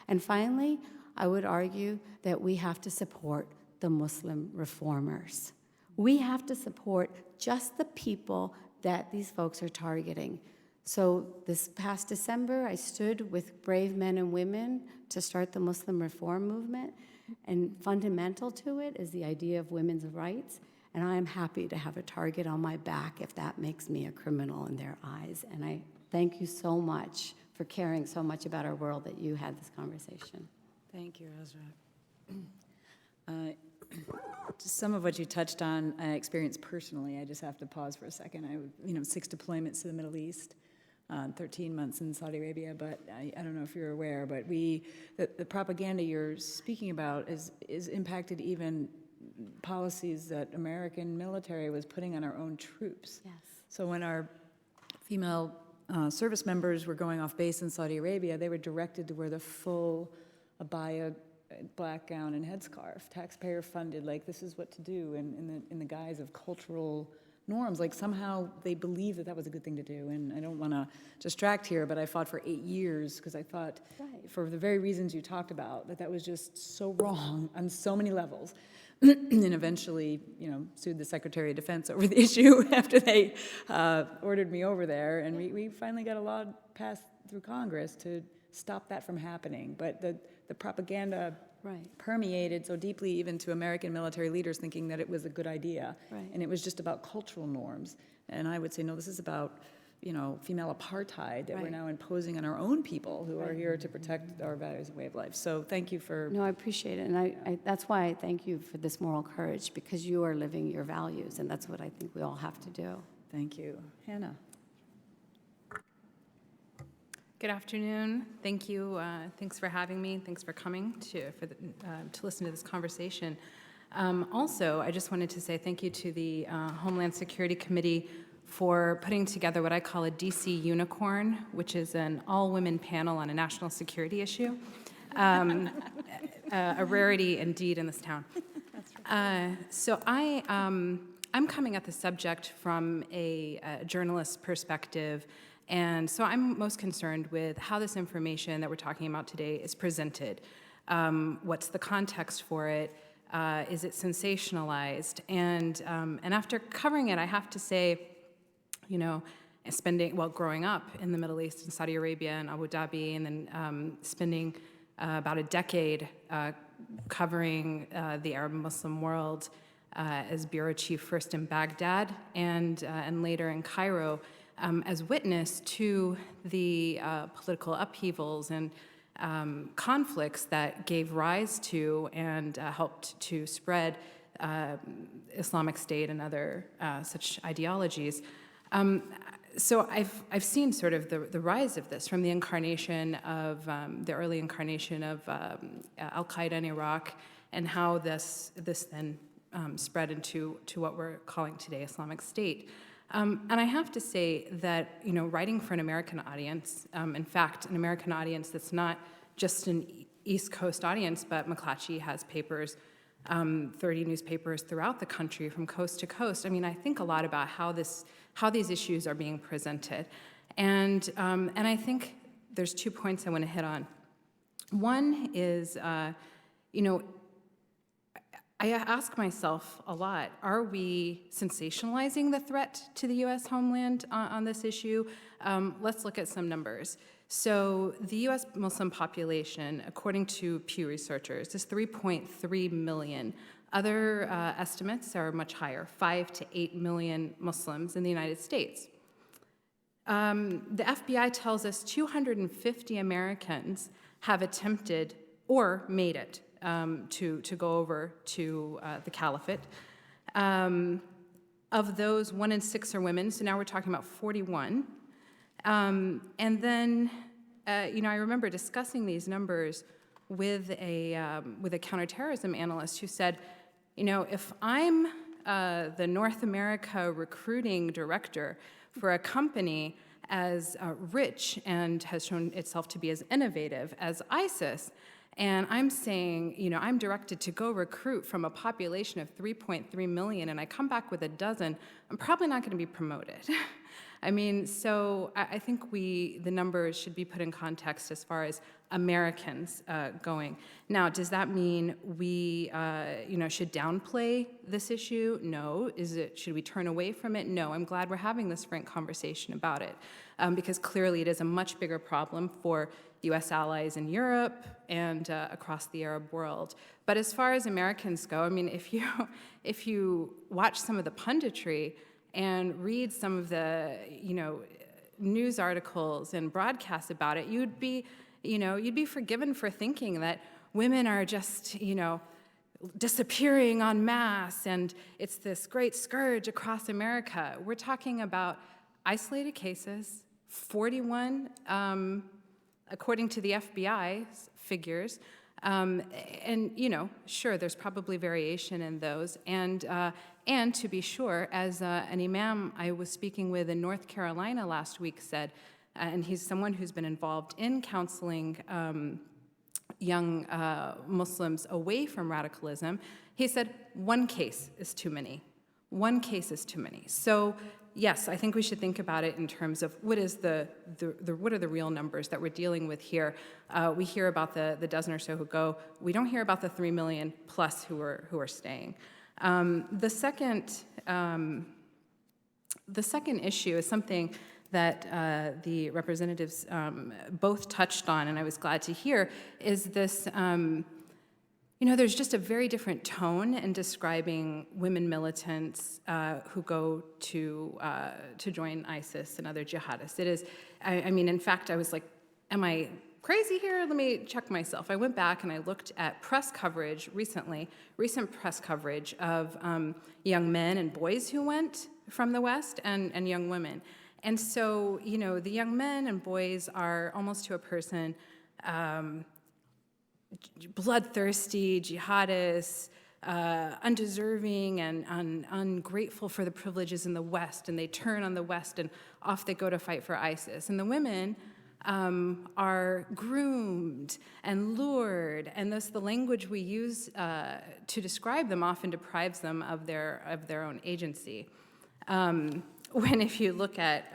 And finally, I would argue that we have to support the Muslim reformers. We have to support just the people that these folks are targeting. So this past December, I stood with brave men and women to start the Muslim reform movement, and fundamental to it is the idea of women's rights. And I am happy to have a target on my back if that makes me a criminal in their eyes. And I thank you so much for caring so much about our world that you had this conversation. Thank you, Ezra. Some of what you touched on, I experienced personally. I just have to pause for a second. 6 deployments to the Middle East, 13 months in Saudi Arabia, but I don't know if you're aware, but the propaganda you're speaking about is impacted even policies that American military was putting on our own troops. Yes. So when our female service members were going off base in Saudi Arabia, they were directed to wear the full abaya, black gown and headscarf, taxpayer funded, like this is what to do in the guise of cultural norms. Like somehow they believed that was a good thing to do. And I don't want to distract here, but I fought for 8 years because I thought, for the very reasons you talked about, that was just so wrong on so many levels. And eventually, sued the Secretary of Defense over the issue after they ordered me over there. And we finally got a law passed through Congress to stop that from happening. But the propaganda permeated so deeply even to American military leaders thinking that it was a good idea. Right. And it was just about cultural norms. And I would say, no, this is about female apartheid that we're now imposing on our own people who are here to protect our values and way of life. So thank you for... No, I appreciate it, and I that's why I thank you for this moral courage, because you are living your values, and that's what I think we all have to do. Thank you. Hannah. Good afternoon. Thank you. Thanks for having me. Thanks for coming to listen to this conversation. Also, I just wanted to say thank you to the Homeland Security Committee for putting together what I call a DC unicorn, which is an all-women panel on a national security issue. A rarity indeed in this town. So I'm coming at the subject from a journalist's perspective, and so I'm most concerned with how this information that we're talking about today is presented. What's the context for it? Is it sensationalized? And after covering it, I have to say, growing up in the Middle East, in Saudi Arabia and Abu Dhabi, and then spending about a decade covering the Arab Muslim world as bureau chief, first in Baghdad and later in Cairo, as witness to the political upheavals and conflicts that gave rise to and helped to spread Islamic State and other such ideologies. So I've seen sort of the rise of this from the incarnation of the early incarnation of Al-Qaeda in Iraq, and how this then spread into what we're calling today Islamic State. And I have to say that, writing for an American audience, in fact, an American audience that's not just an East Coast audience, but McClatchy has papers, 30 newspapers throughout the country from coast to coast. I mean, I think a lot about how these issues are being presented. And I think there's 2 points I want to hit on. One is, I ask myself a lot, are we sensationalizing the threat to the U.S. homeland on this issue? Let's look at some numbers. So the U.S. Muslim population, according to Pew researchers, is 3.3 million. Other estimates are much higher, 5 to 8 million Muslims in the United States. The FBI tells us 250 Americans have attempted or made it to go over to the caliphate. Of those, 1 in 6 are women, so now we're talking about 41. And then, I remember discussing these numbers with a counterterrorism analyst who said, if I'm the North America recruiting director for a company as rich and has shown itself to be as innovative as ISIS, and I'm saying, I'm directed to go recruit from a population of 3.3 million, and I come back with a dozen, I'm probably not going to be promoted. I mean, so I think the numbers should be put in context as far as Americans going. Now, does that mean we, should downplay this issue? No. Should we turn away from it? No. I'm glad we're having this frank conversation about it, because clearly it is a much bigger problem for U.S. allies in Europe and across the Arab world. But as far as Americans go, I mean, if you watch some of the punditry and read some of the, news articles and broadcasts about it, you'd be forgiven for thinking that women are just, disappearing en masse, and it's this great scourge across America. We're talking about isolated cases, 41, according to the FBI's figures, and sure, there's probably variation in those, and to be sure, as an imam I was speaking with in North Carolina last week said, and he's someone who's been involved in counseling young Muslims away from radicalism, he said, one case is too many. One case is too many. So yes, I think we should think about it in terms of what is what are the real numbers that we're dealing with here. We hear about the dozen or so who go. We don't hear about the 3 million plus who are staying. The second issue is something that the representatives both touched on, and I was glad to hear, is this, there's just a very different tone in describing women militants who go to join ISIS and other jihadists. It is, in fact, I was like, am I crazy here? Let me check myself. I went back and I looked at press coverage recent press coverage of young men and boys who went from the West and young women. And so, the young men and boys are almost to a person bloodthirsty, jihadists, undeserving and ungrateful for the privileges in the West, and they turn on the West and off they go to fight for ISIS. And the women are groomed and lured, and thus the language we use to describe them often deprives them of their own agency. If you look at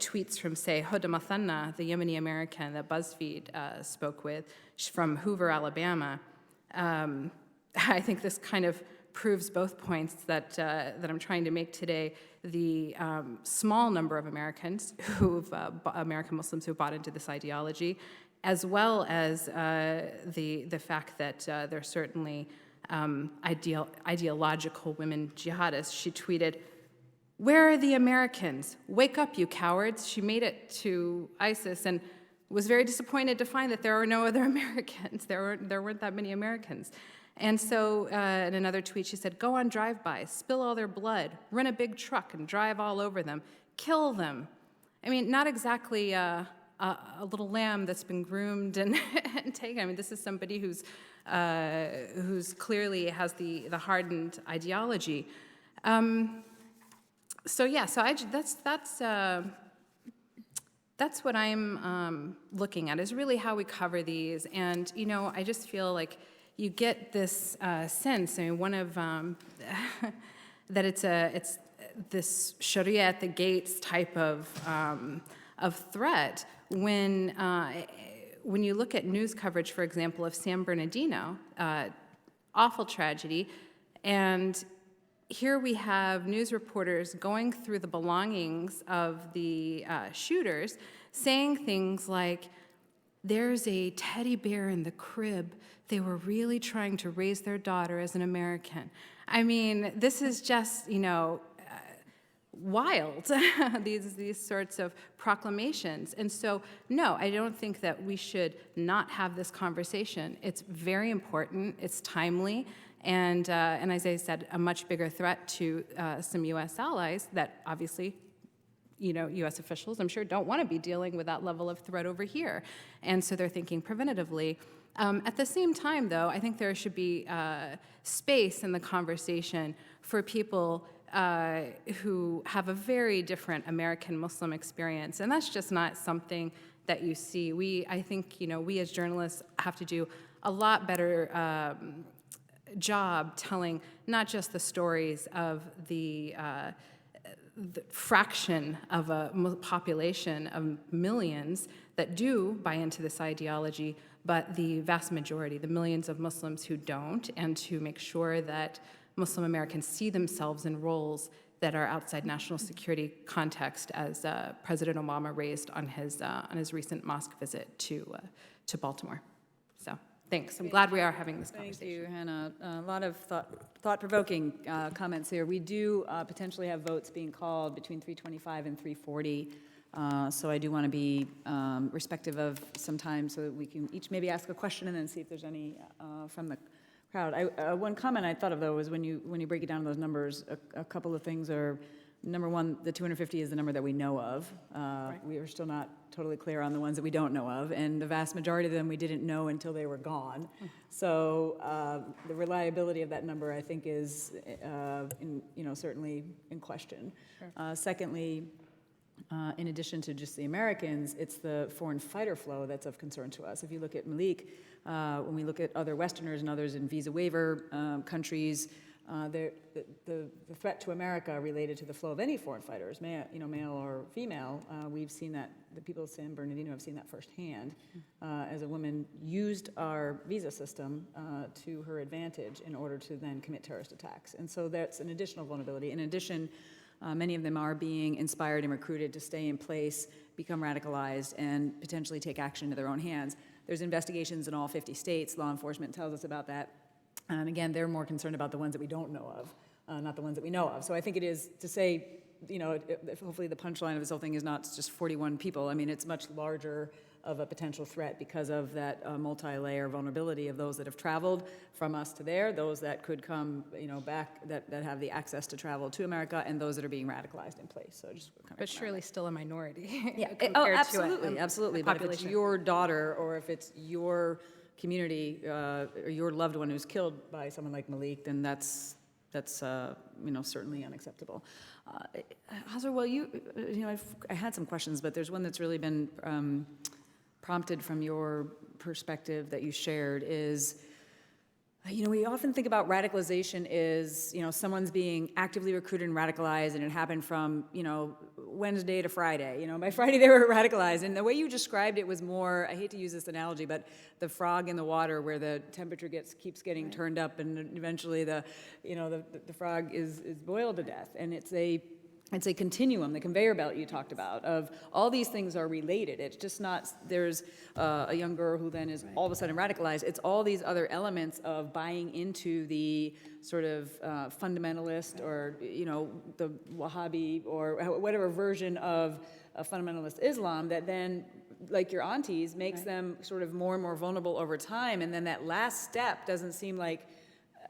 tweets from, say, Huda Mathanna, the Yemeni American that BuzzFeed spoke with, from Hoover, Alabama, I think this kind of proves both points that I'm trying to make today. The small number of Americans American Muslims who bought into this ideology, as well as the fact that there are certainly ideological women jihadists. She tweeted, "Where are the Americans? Wake up, you cowards." She made it to ISIS and was very disappointed to find that there are no other Americans. There weren't that many Americans. And so in another tweet, she said, "Go on drive-bys, spill all their blood, rent a big truck and drive all over them, kill them." Not exactly a little lamb that's been groomed and taken. This is somebody who's clearly has the hardened ideology. That's what I'm looking at, is really how we cover these. And I just feel like you get this sense. One of that it's this Sharia at the gates type of threat when you look at news coverage, for example, of San Bernardino, awful tragedy, and here we have news reporters going through the belongings of the shooters, saying things like, "There's a teddy bear in the crib. They were really trying to raise their daughter as an American." This is just, wild, these sorts of proclamations. And so, no, I don't think that we should not have this conversation. It's very important. It's timely. And as I said, a much bigger threat to some U.S. allies that obviously, U.S. officials, I'm sure, don't want to be dealing with that level of threat over here. And so they're thinking preventatively. At the same time, though, I think there should be space in the conversation for people who have a very different American Muslim experience. And that's just not something that you see. I think, we as journalists have to do a lot better job telling not just the stories of the fraction of a population of millions that do buy into this ideology, but the vast majority, the millions of Muslims who don't, and to make sure that Muslim Americans see themselves in roles that are outside national security context, as President Obama raised on his recent mosque visit to Baltimore. So. Thanks. I'm glad we are having this conversation. Thank you, Hannah. A lot of thought-provoking comments here. We do potentially have votes being called between 3:25 and 3:40 So I do want to be respectful of some time so that we can each maybe ask a question and then see if there's any from the crowd. One comment I thought of, though, is when you break it down to those numbers, a couple of things are, number one, the 250 is the number that we know of. We are still not totally clear on the ones that we don't know of, and the vast majority of them we didn't know until they were gone. So the reliability of that number, I think, is certainly in question. Sure. Secondly, in addition to just the Americans, it's the foreign fighter flow that's of concern to us. If you look at Malik, when we look at other Westerners and others in visa waiver countries, the threat to America related to the flow of any foreign fighters, male or female, we've seen that. The people of San Bernardino have seen that firsthand, as a woman used our visa system to her advantage in order to then commit terrorist attacks. And so that's an additional vulnerability. In addition, many of them are being inspired and recruited to stay in place, become radicalized, and potentially take action into their own hands. There's investigations in all 50 states. Law enforcement tells us about that. And again, they're more concerned about the ones that we don't know of, not the ones that we know of. So I think it is to say, hopefully the punchline of this whole thing is not just 41 people. I mean, it's much larger of a potential threat because of that multi-layer vulnerability of those that have traveled from us to there, those that could come, back, that have the access to travel to America, and those that are being radicalized in place. So just kind of But surely still a minority. yeah. compared Absolutely. to But if it's population. your daughter or if it's your community or your loved one who's killed by someone like Malik, then that's certainly unacceptable. Hazar, well, I had some questions, but there's one that's really been prompted from your perspective that you shared is, we often think about radicalization as, someone's being actively recruited and radicalized, and it happened from, Wednesday to Friday. By Friday they were radicalized. And the way you described it was more, I hate to use this analogy, but the frog in the water where the temperature keeps getting turned up, and eventually the frog is boiled to death. And it's a continuum, the conveyor belt you talked about, of all these things are related. It's just not, there's a young girl who then is all of a sudden radicalized. It's all these other elements of buying into the sort of fundamentalist or, the Wahhabi or whatever version of fundamentalist Islam that then, like your aunties, makes them sort of more and more vulnerable over time. And then that last step doesn't seem like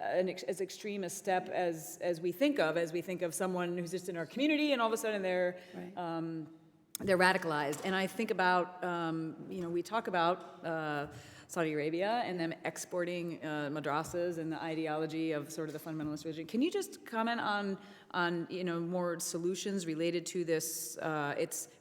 as extreme a step as we think of someone who's just in our community and all of a sudden they're radicalized. And I think about, we talk about Saudi Arabia and them exporting madrasas and the ideology of sort of the fundamentalist religion. Can you just comment on more solutions related to this?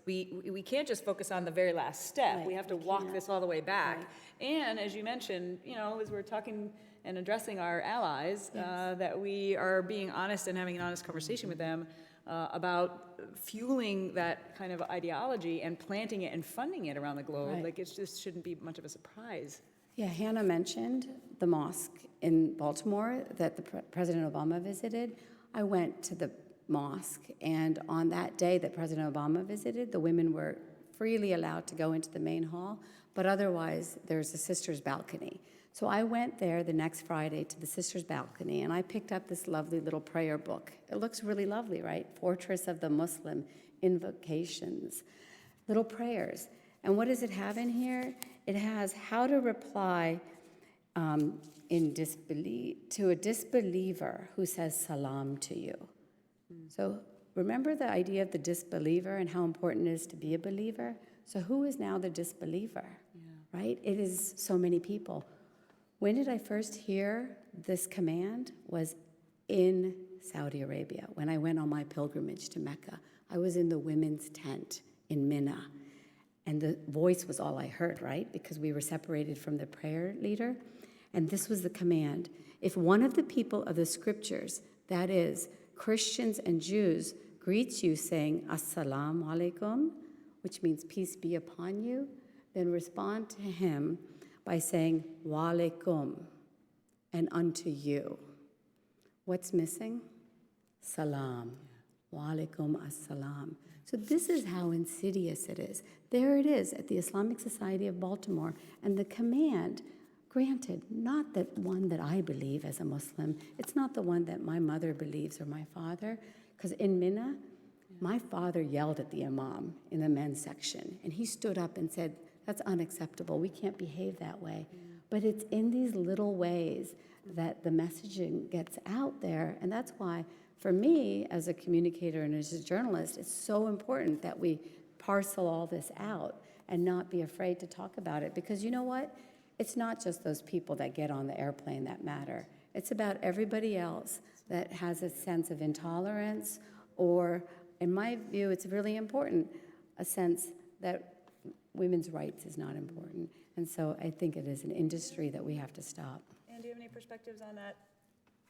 We can't just focus on the very last step. We have to walk this all the way back. And as you mentioned, as we're talking and addressing our allies, that we are being honest and having an honest conversation with them about fueling that kind of ideology and planting it and funding it around the globe. Right. Like, it just shouldn't be much of a surprise. Yeah, Hannah mentioned the mosque in Baltimore that President Obama visited. I went to the mosque, and on that day that President Obama visited, the women were freely allowed to go into the main hall, but otherwise there's a sister's balcony. So I went there the next Friday to the sister's balcony, and I picked up this lovely little prayer book. It looks really lovely, right? Fortress of the Muslim, invocations, little prayers. And what does it have in here? It has how to reply in disbelief to a disbeliever who says salam to you. So remember the idea of the disbeliever and how important it is to be a believer? So who is now the disbeliever, right? It is so many people. When did I first hear this command? Was in Saudi Arabia, when I went on my pilgrimage to Mecca. I was in the women's tent in Mina, and the voice was all I heard, right? Because we were separated from the prayer leader. And this was the command. If one of the people of the scriptures, that is, Christians and Jews, greets you saying, Assalamu alaikum, which means peace be upon you, then respond to him by saying, wa alaikum, and unto you. What's missing? Salam. Wa alaikum assalam. So this is how insidious it is. There it is at the Islamic Society of Baltimore, and the command, granted, not that one that I believe as a Muslim, it's not the one that my mother believes or my father, because in Mina, My father yelled at the imam in the men's section, and he stood up and said, "That's unacceptable. We can't behave that way." But it's in these little ways that the messaging gets out there, and that's why, for me, as a communicator and as a journalist, it's so important that we parcel all this out and not be afraid to talk about it. Because you know what? It's not just those people that get on the airplane that matter. It's about everybody else that has a sense of intolerance, or, in my view, it's really important, a sense that women's rights is not important. And so I think it is an industry that we have to stop. And do you have any perspectives on that?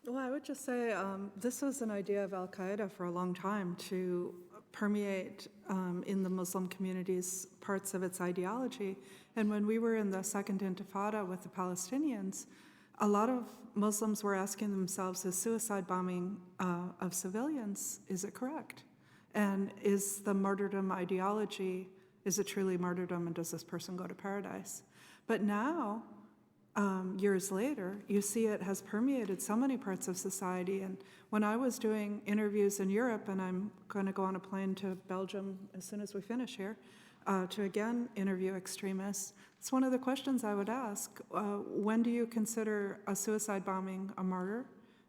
Well, I would just say this was an idea of Al-Qaeda for a long time to permeate in the Muslim communities parts of its ideology. And when we were in the Second Intifada with the Palestinians, a lot of Muslims were asking themselves, is suicide bombing of civilians, is it correct? And is the martyrdom ideology, is it truly martyrdom, and does this person go to paradise? But now, years later, you see it has permeated so many parts of society. And when I was doing interviews in Europe, and I'm going to go on a plane to Belgium as soon as we finish here, to again interview extremists, it's one of the questions I would ask. When do you consider a suicide bombing a murder?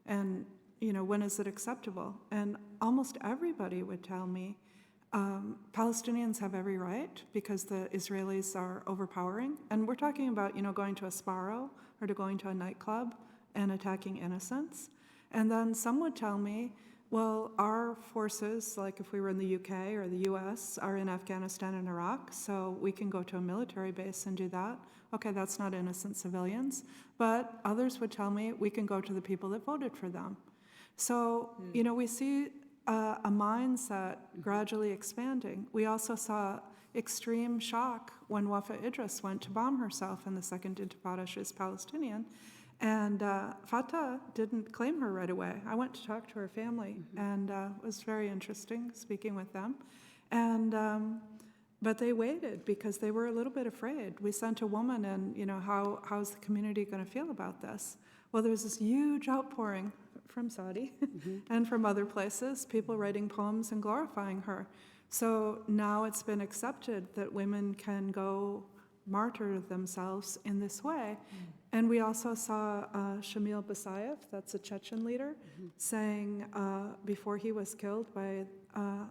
And, you know, when is it acceptable? And almost everybody would tell me, Palestinians have every right because the Israelis are overpowering. And we're talking about, you know, going to a Sparrow or to going to a nightclub and attacking innocents. And then some would tell me, well, our forces, like if we were in the UK or the US, are in Afghanistan and Iraq, so we can go to a military base and do that. Okay, that's not innocent civilians. But others would tell me we can go to the people that voted for them. So, you know, we see a mindset gradually expanding. We also saw extreme shock when Wafa Idris went to bomb herself in the Second Intifada. She's Palestinian. And Fatah didn't claim her right away. I went to talk to her family, and it was very interesting speaking with them. And but they waited because they were a little bit afraid. We sent a woman, and you know, how's the community going to feel about this? Well, there was this huge outpouring from Saudi and from other places, people writing poems and glorifying her. So now it's been accepted that women can go martyr themselves in this way. And we also saw Shamil Basayev, that's a Chechen leader, saying before he was killed by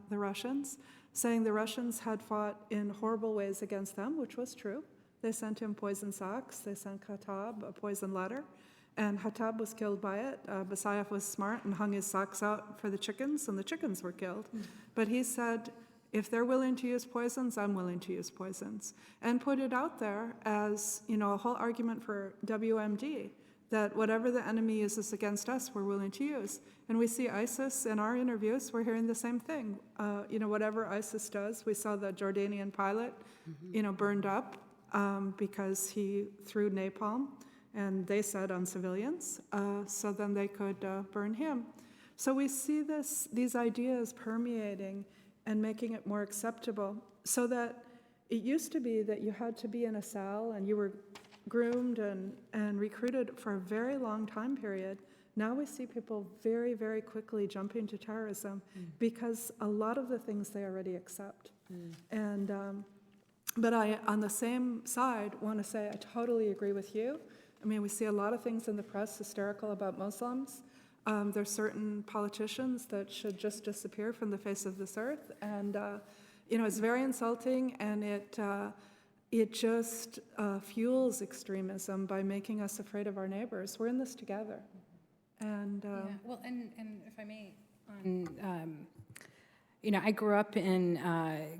the Russians, saying the Russians had fought in horrible ways against them, which was true. They sent him poison socks, they sent Khattab a poison letter, and Khattab was killed by it. Basayev was smart and hung his socks out for the chickens, and the chickens were killed. But he said, if they're willing to use poisons, I'm willing to use poisons. And put it out there as, you know, a whole argument for WMD, that whatever the enemy uses against us, we're willing to use. And we see ISIS in our interviews, we're hearing the same thing. You know, whatever ISIS does, we saw the Jordanian pilot, you know, burned up because he threw napalm, and they said on civilians, so then they could burn him. So we see these ideas permeating and making it more acceptable, so that it used to be that you had to be in a cell and you were groomed and recruited for a very long time period. Now we see people very, very quickly jumping to terrorism because a lot of the things they already accept. And but I, on the same side, want to say I totally agree with you. I mean, we see a lot of things in the press hysterical about Muslims. There's certain politicians that should just disappear from the face of this earth, and you know, it's very insulting, and it just fuels extremism by making us afraid of our neighbors. We're in this together, and Yeah, well, and if I may, you know, I grew up in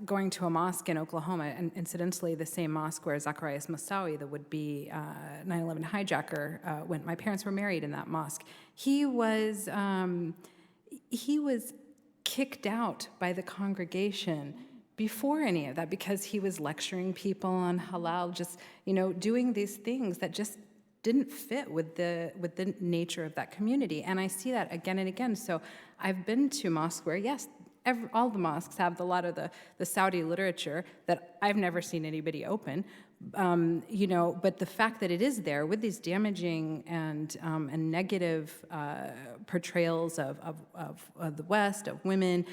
going to a mosque in Oklahoma, and incidentally, the same mosque where Zacharias McSally, the would-be 9/11 hijacker, went. My parents were married in that mosque. He was kicked out by the congregation before any of that because he was lecturing people on halal, just, you know, doing these things that just didn't fit with the nature of that community. And I see that again and again. So I've been to mosques where, yes, all the mosques have a lot of the Saudi literature that I've never seen anybody open. But the fact that it is there with these damaging and negative portrayals of the West, of women,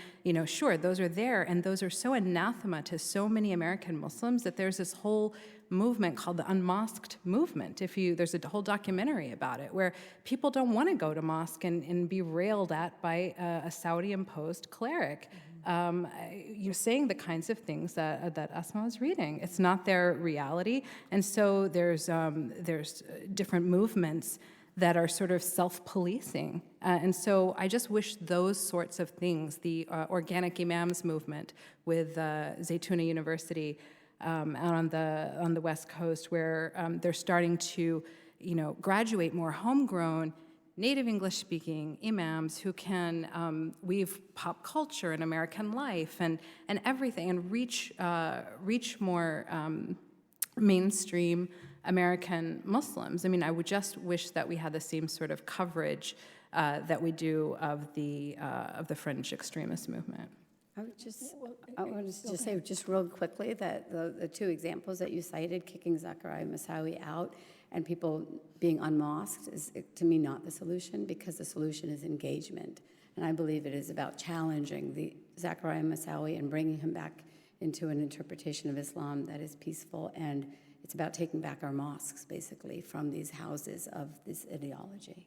sure, those are there, and those are so anathema to so many American Muslims that there's this whole movement called the unmosqued movement. There's a whole documentary about it where people don't want to go to mosque and be railed at by a Saudi-imposed cleric. You're saying the kinds of things that Asma was reading. It's not their reality, and so there's different movements that are sort of self-policing. And so I just wish those sorts of things, the organic imams movement with Zaytuna University out on the West Coast, where they're starting to, graduate more homegrown native English-speaking imams who can weave pop culture and American life and everything, and reach more mainstream American Muslims. I mean, I would just wish that we had the same sort of coverage that we do of the fringe extremist movement. I wanted to just say just real quickly that the two examples that you cited, kicking Zakaria McSally out and people being unmosqued, is, to me, not the solution, because the solution is engagement. And I believe it is about challenging the Zakaria McSally and bringing him back into an interpretation of Islam that is peaceful, and it's about taking back our mosques, basically, from these houses of this ideology.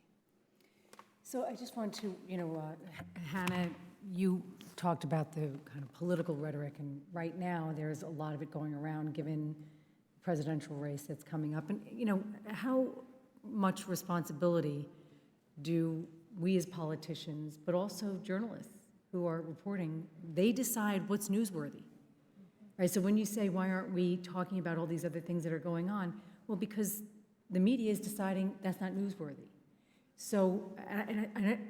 So I just want to, Hannah, you talked about the kind of political rhetoric, and right now there's a lot of it going around given the presidential race that's coming up. And, how much responsibility do we as politicians, but also journalists who are reporting, they decide what's newsworthy? Right, so when you say, why aren't we talking about all these other things that are going on? Well, because the media is deciding that's not newsworthy. So, and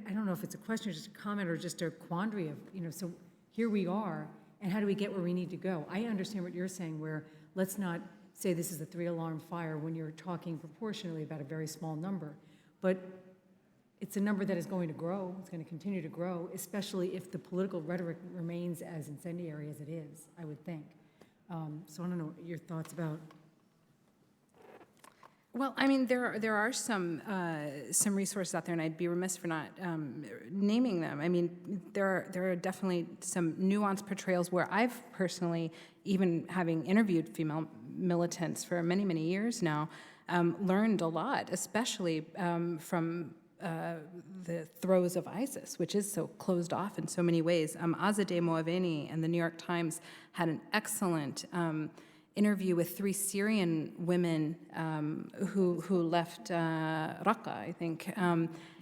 I don't know if it's a question or just a comment or just a quandary of, so here we are, and how do we get where we need to go? I understand what you're saying, where let's not say this is a 3-alarm fire when you're talking proportionally about a very small number. But it's a number that is going to grow, it's going to continue to grow, especially if the political rhetoric remains as incendiary as it is, I would think. So I don't know your thoughts about. Well, I mean, there are some resources out there, and I'd be remiss for not naming them. I mean, there are definitely some nuanced portrayals where I've personally, even having interviewed female militants for many, many years now, learned a lot, especially from the throes of ISIS, which is so closed off in so many ways. Azadeh Moaveni and the New York Times had an excellent interview with 3 Syrian women who left Raqqa, I think,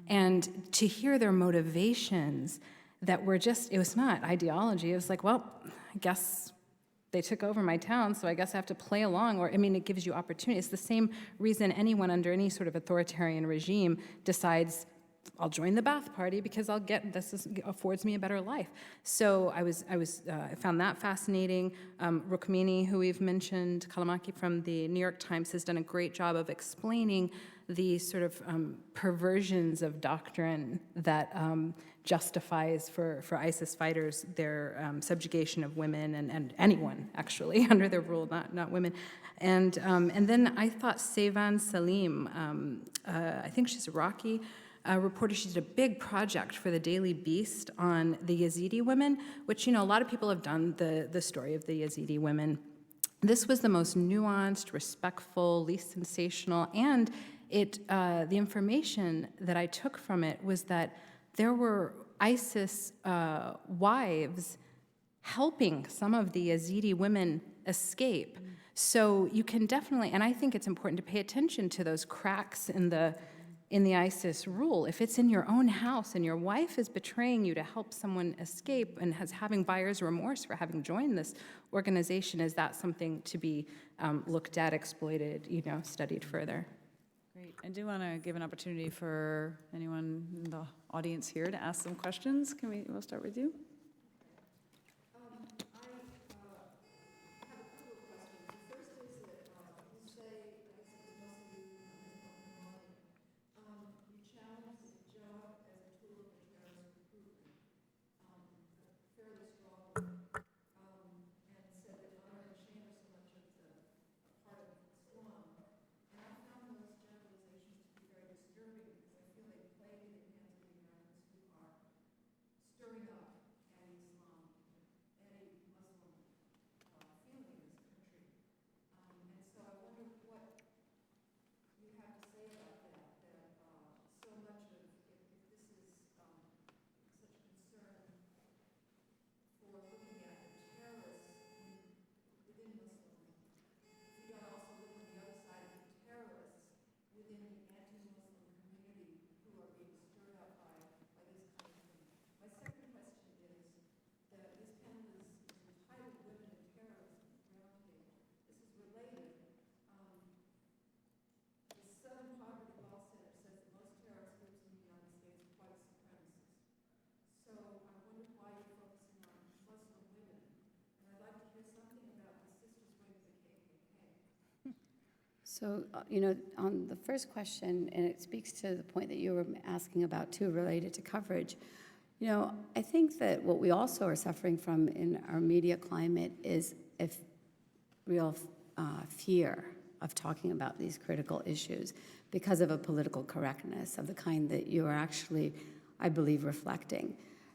and to hear their motivations that were just, it was not ideology. It was like, well, I guess they took over my town, so I guess I have to play along. Or, I mean, it gives you opportunity. It's the same reason anyone under any sort of authoritarian regime decides, I'll join the Ba'ath Party because affords me a better life. So I found that fascinating. Rukmini, who we've mentioned, Kalamaki from the New York Times, has done a great job of explaining the sort of perversions of doctrine that justifies for ISIS fighters their subjugation of women and anyone, actually, under their rule, not women. And then I thought Seyvan Salim, I think she's Iraqi, reporter. She did a big project for the Daily Beast on the Yazidi women, which, a lot of people have done the story of the Yazidi women. This was the most nuanced, respectful, least sensational, and the information that I took from it was that there were ISIS wives helping some of the Yazidi women escape. So you can definitely, and I think it's important to pay attention to those cracks in the ISIS rule. If it's in your own house and your wife is betraying you to help someone escape and having buyer's remorse for having joined this organization, is that something to be looked at, exploited, studied further? Great. I do want to give an opportunity for anyone in the audience here to ask some questions. We'll start with you. fairly So, on the first question, and it speaks to the point that you were asking about too, related to coverage, I think that what we also are suffering from in our media climate is a real fear of talking about these critical issues because of a political correctness of the kind that you are actually, I believe, reflecting.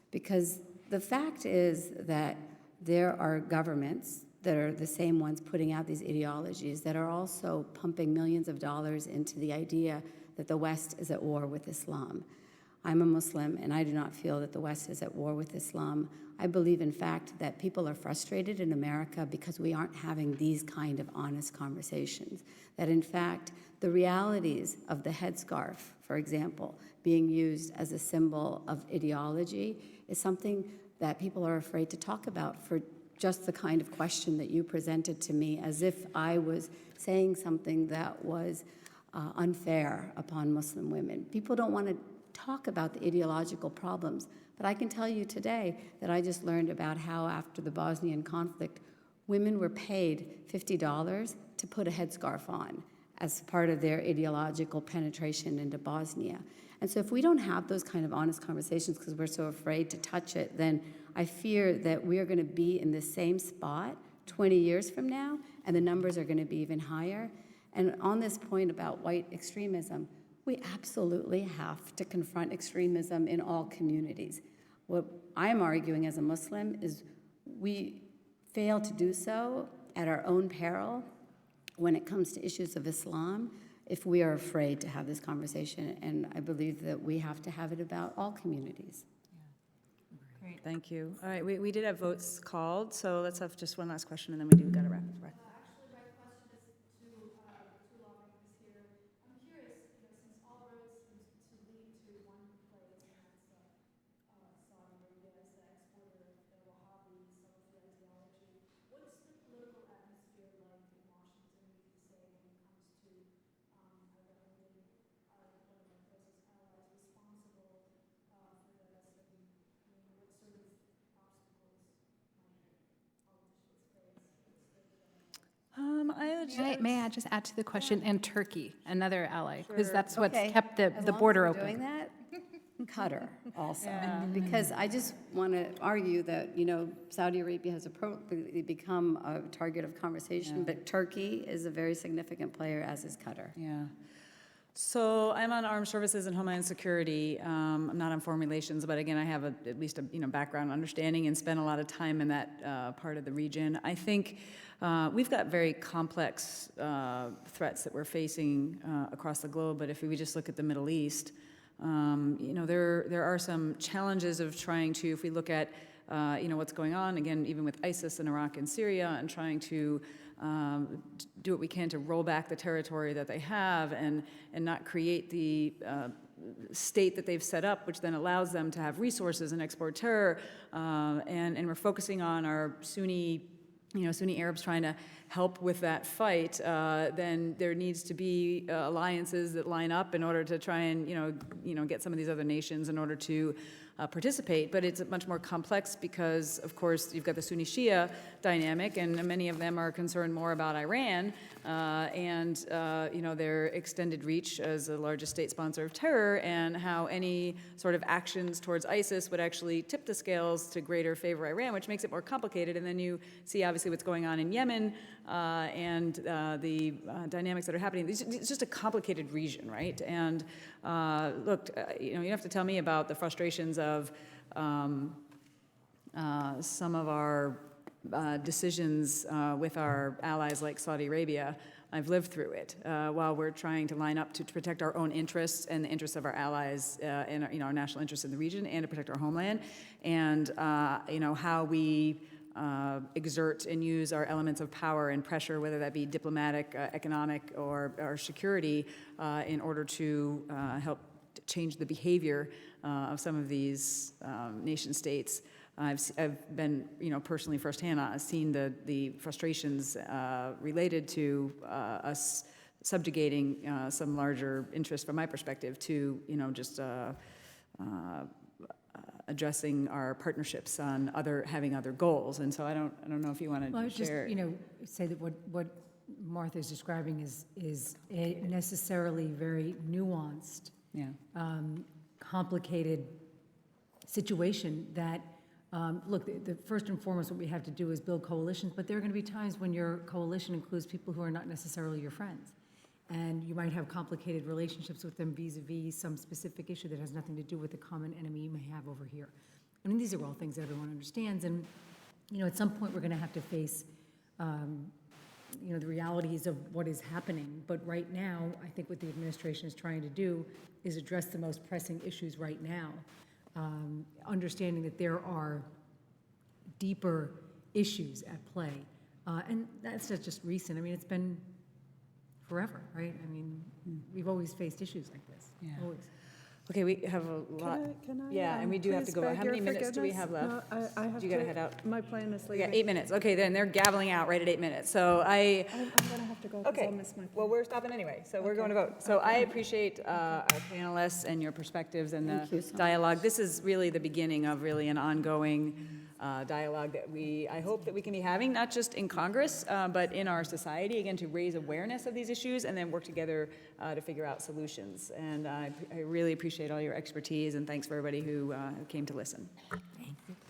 Because the fact is that there are governments that are the same ones putting out these ideologies that are also pumping millions of dollars into the idea that the West is at war with Islam. I'm a Muslim, and I do not feel that the West is at war with Islam. I believe, in fact, that people are frustrated in America because we aren't having these kind of honest conversations. That, in fact, the realities of the headscarf, for example, being used as a symbol of ideology is something that people are afraid to talk about for just the kind of question that you presented to me, as if I was saying something that was unfair upon Muslim women. People don't want to talk about the ideological problems, but I can tell you today that I just learned about how after the Bosnian conflict, women were paid $50 to put a headscarf on as part of their ideological penetration into Bosnia. And so if we don't have those kind of honest conversations because we're so afraid to touch it, then I fear that we are going to be in the same spot 20 years from now, and the numbers are going to be even higher. And on this point about white extremism, we absolutely have to confront extremism in all communities. What I'm arguing as a Muslim is we fail to do so at our own peril when it comes to issues of Islam if we are afraid to have this conversation, and I believe that we have to have it about all communities. Great, thank you. All right, we did have votes called, so let's have just one last question, and then we do got to wrap it. Actually, my question is to two lawmakers here. I'm curious, since all roads seem to lead to one place, and that's Saudi Arabia as the exporter of the Wahhabi Salafi ideology, what's the political atmosphere like in Washington, we can say, when it comes to either holding one of our closest allies responsible for this, and what sort of obstacles might politicians face? May I just add to the question? And Turkey, another ally, because that's what's Okay. kept As the long as border we're open. doing that, Qatar also. Because I just want to argue that, Saudi Arabia has appropriately become a target of conversation, but Turkey is a very significant player, as is Qatar. Yeah. So I'm on Armed Services and Homeland Security. I'm not on Foreign Relations, but again, I have at least a background understanding and spent a lot of time in that part of the region. I think we've got very complex threats that we're facing across the globe, but if we just look at the Middle East, there are some challenges of trying to, if we look at what's going on, again, even with ISIS in Iraq and Syria, and trying to do what we can to roll back the territory that they have and not create the state that they've set up, which then allows them to have resources and export terror. And we're focusing on our Sunni Arabs trying to help with that fight, then there needs to be alliances that line up in order to try and get some of these other nations in order to participate. But it's much more complex because, of course, you've got the Sunni Shia dynamic, and many of them are concerned more about Iran and their extended reach as the largest state sponsor of terror, and how any sort of actions towards ISIS would actually tip the scales to greater favor Iran, which makes it more complicated. And then you see obviously what's going on in Yemen and the dynamics that are happening. It's just a complicated region, right? And look, you don't have to tell me about the frustrations of some of our decisions with our allies like Saudi Arabia. I've lived through it while we're trying to line up to protect our own interests and the interests of our allies and our national interests in the region, and to protect our homeland, and how we exert and use our elements of power and pressure, whether that be diplomatic, economic, or security, in order to help change the behavior of some of these nation states. I've been, personally firsthand, seen the frustrations related to us subjugating some larger interests, from my perspective, to just addressing our partnerships on having other goals. And so I don't know if you want to Well, I would just, share. say that what Martha's describing is a necessarily very nuanced, Yeah. complicated situation that, look, the first and foremost, what we have to do is build coalitions, but there are going to be times when your coalition includes people who are not necessarily your friends. And you might have complicated relationships with them vis-a-vis some specific issue that has nothing to do with the common enemy you may have over here. I mean, these are all things that everyone understands, and, you know, at some point, we're going to have to face, you know, the realities of what is happening. But right now, I think what the administration is trying to do is address the most pressing issues right now, understanding that there are deeper issues at play. And that's not just recent. I mean, it's been forever, right? I mean, we've always faced issues like this, Yeah. always. Okay, we have a lot. Can I, Yeah, and we do have to please go. beg How many your minutes do we forgiveness? have left? No, I have You gotta head out. My plane is We leaving. got 8 minutes. Okay, then they're gaveling out right at 8 minutes. So I'm gonna have to go because Okay, I'll miss my well, plane. we're stopping anyway, so we're going to vote. So I appreciate our panelists and your perspectives and Thank you the so much. dialogue. This is really the beginning of really an ongoing dialogue that I hope that we can be having, not just in Congress, but in our society, again, to raise awareness of these issues and then work together to figure out solutions. And I really appreciate all your expertise, and thanks for everybody who came to listen.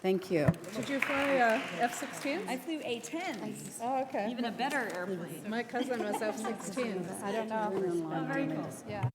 Thank you. Did you fly F-16? I flew A-10, Oh, okay. even a better airplane. My cousin was F-16. I don't know. Very cool. Yeah.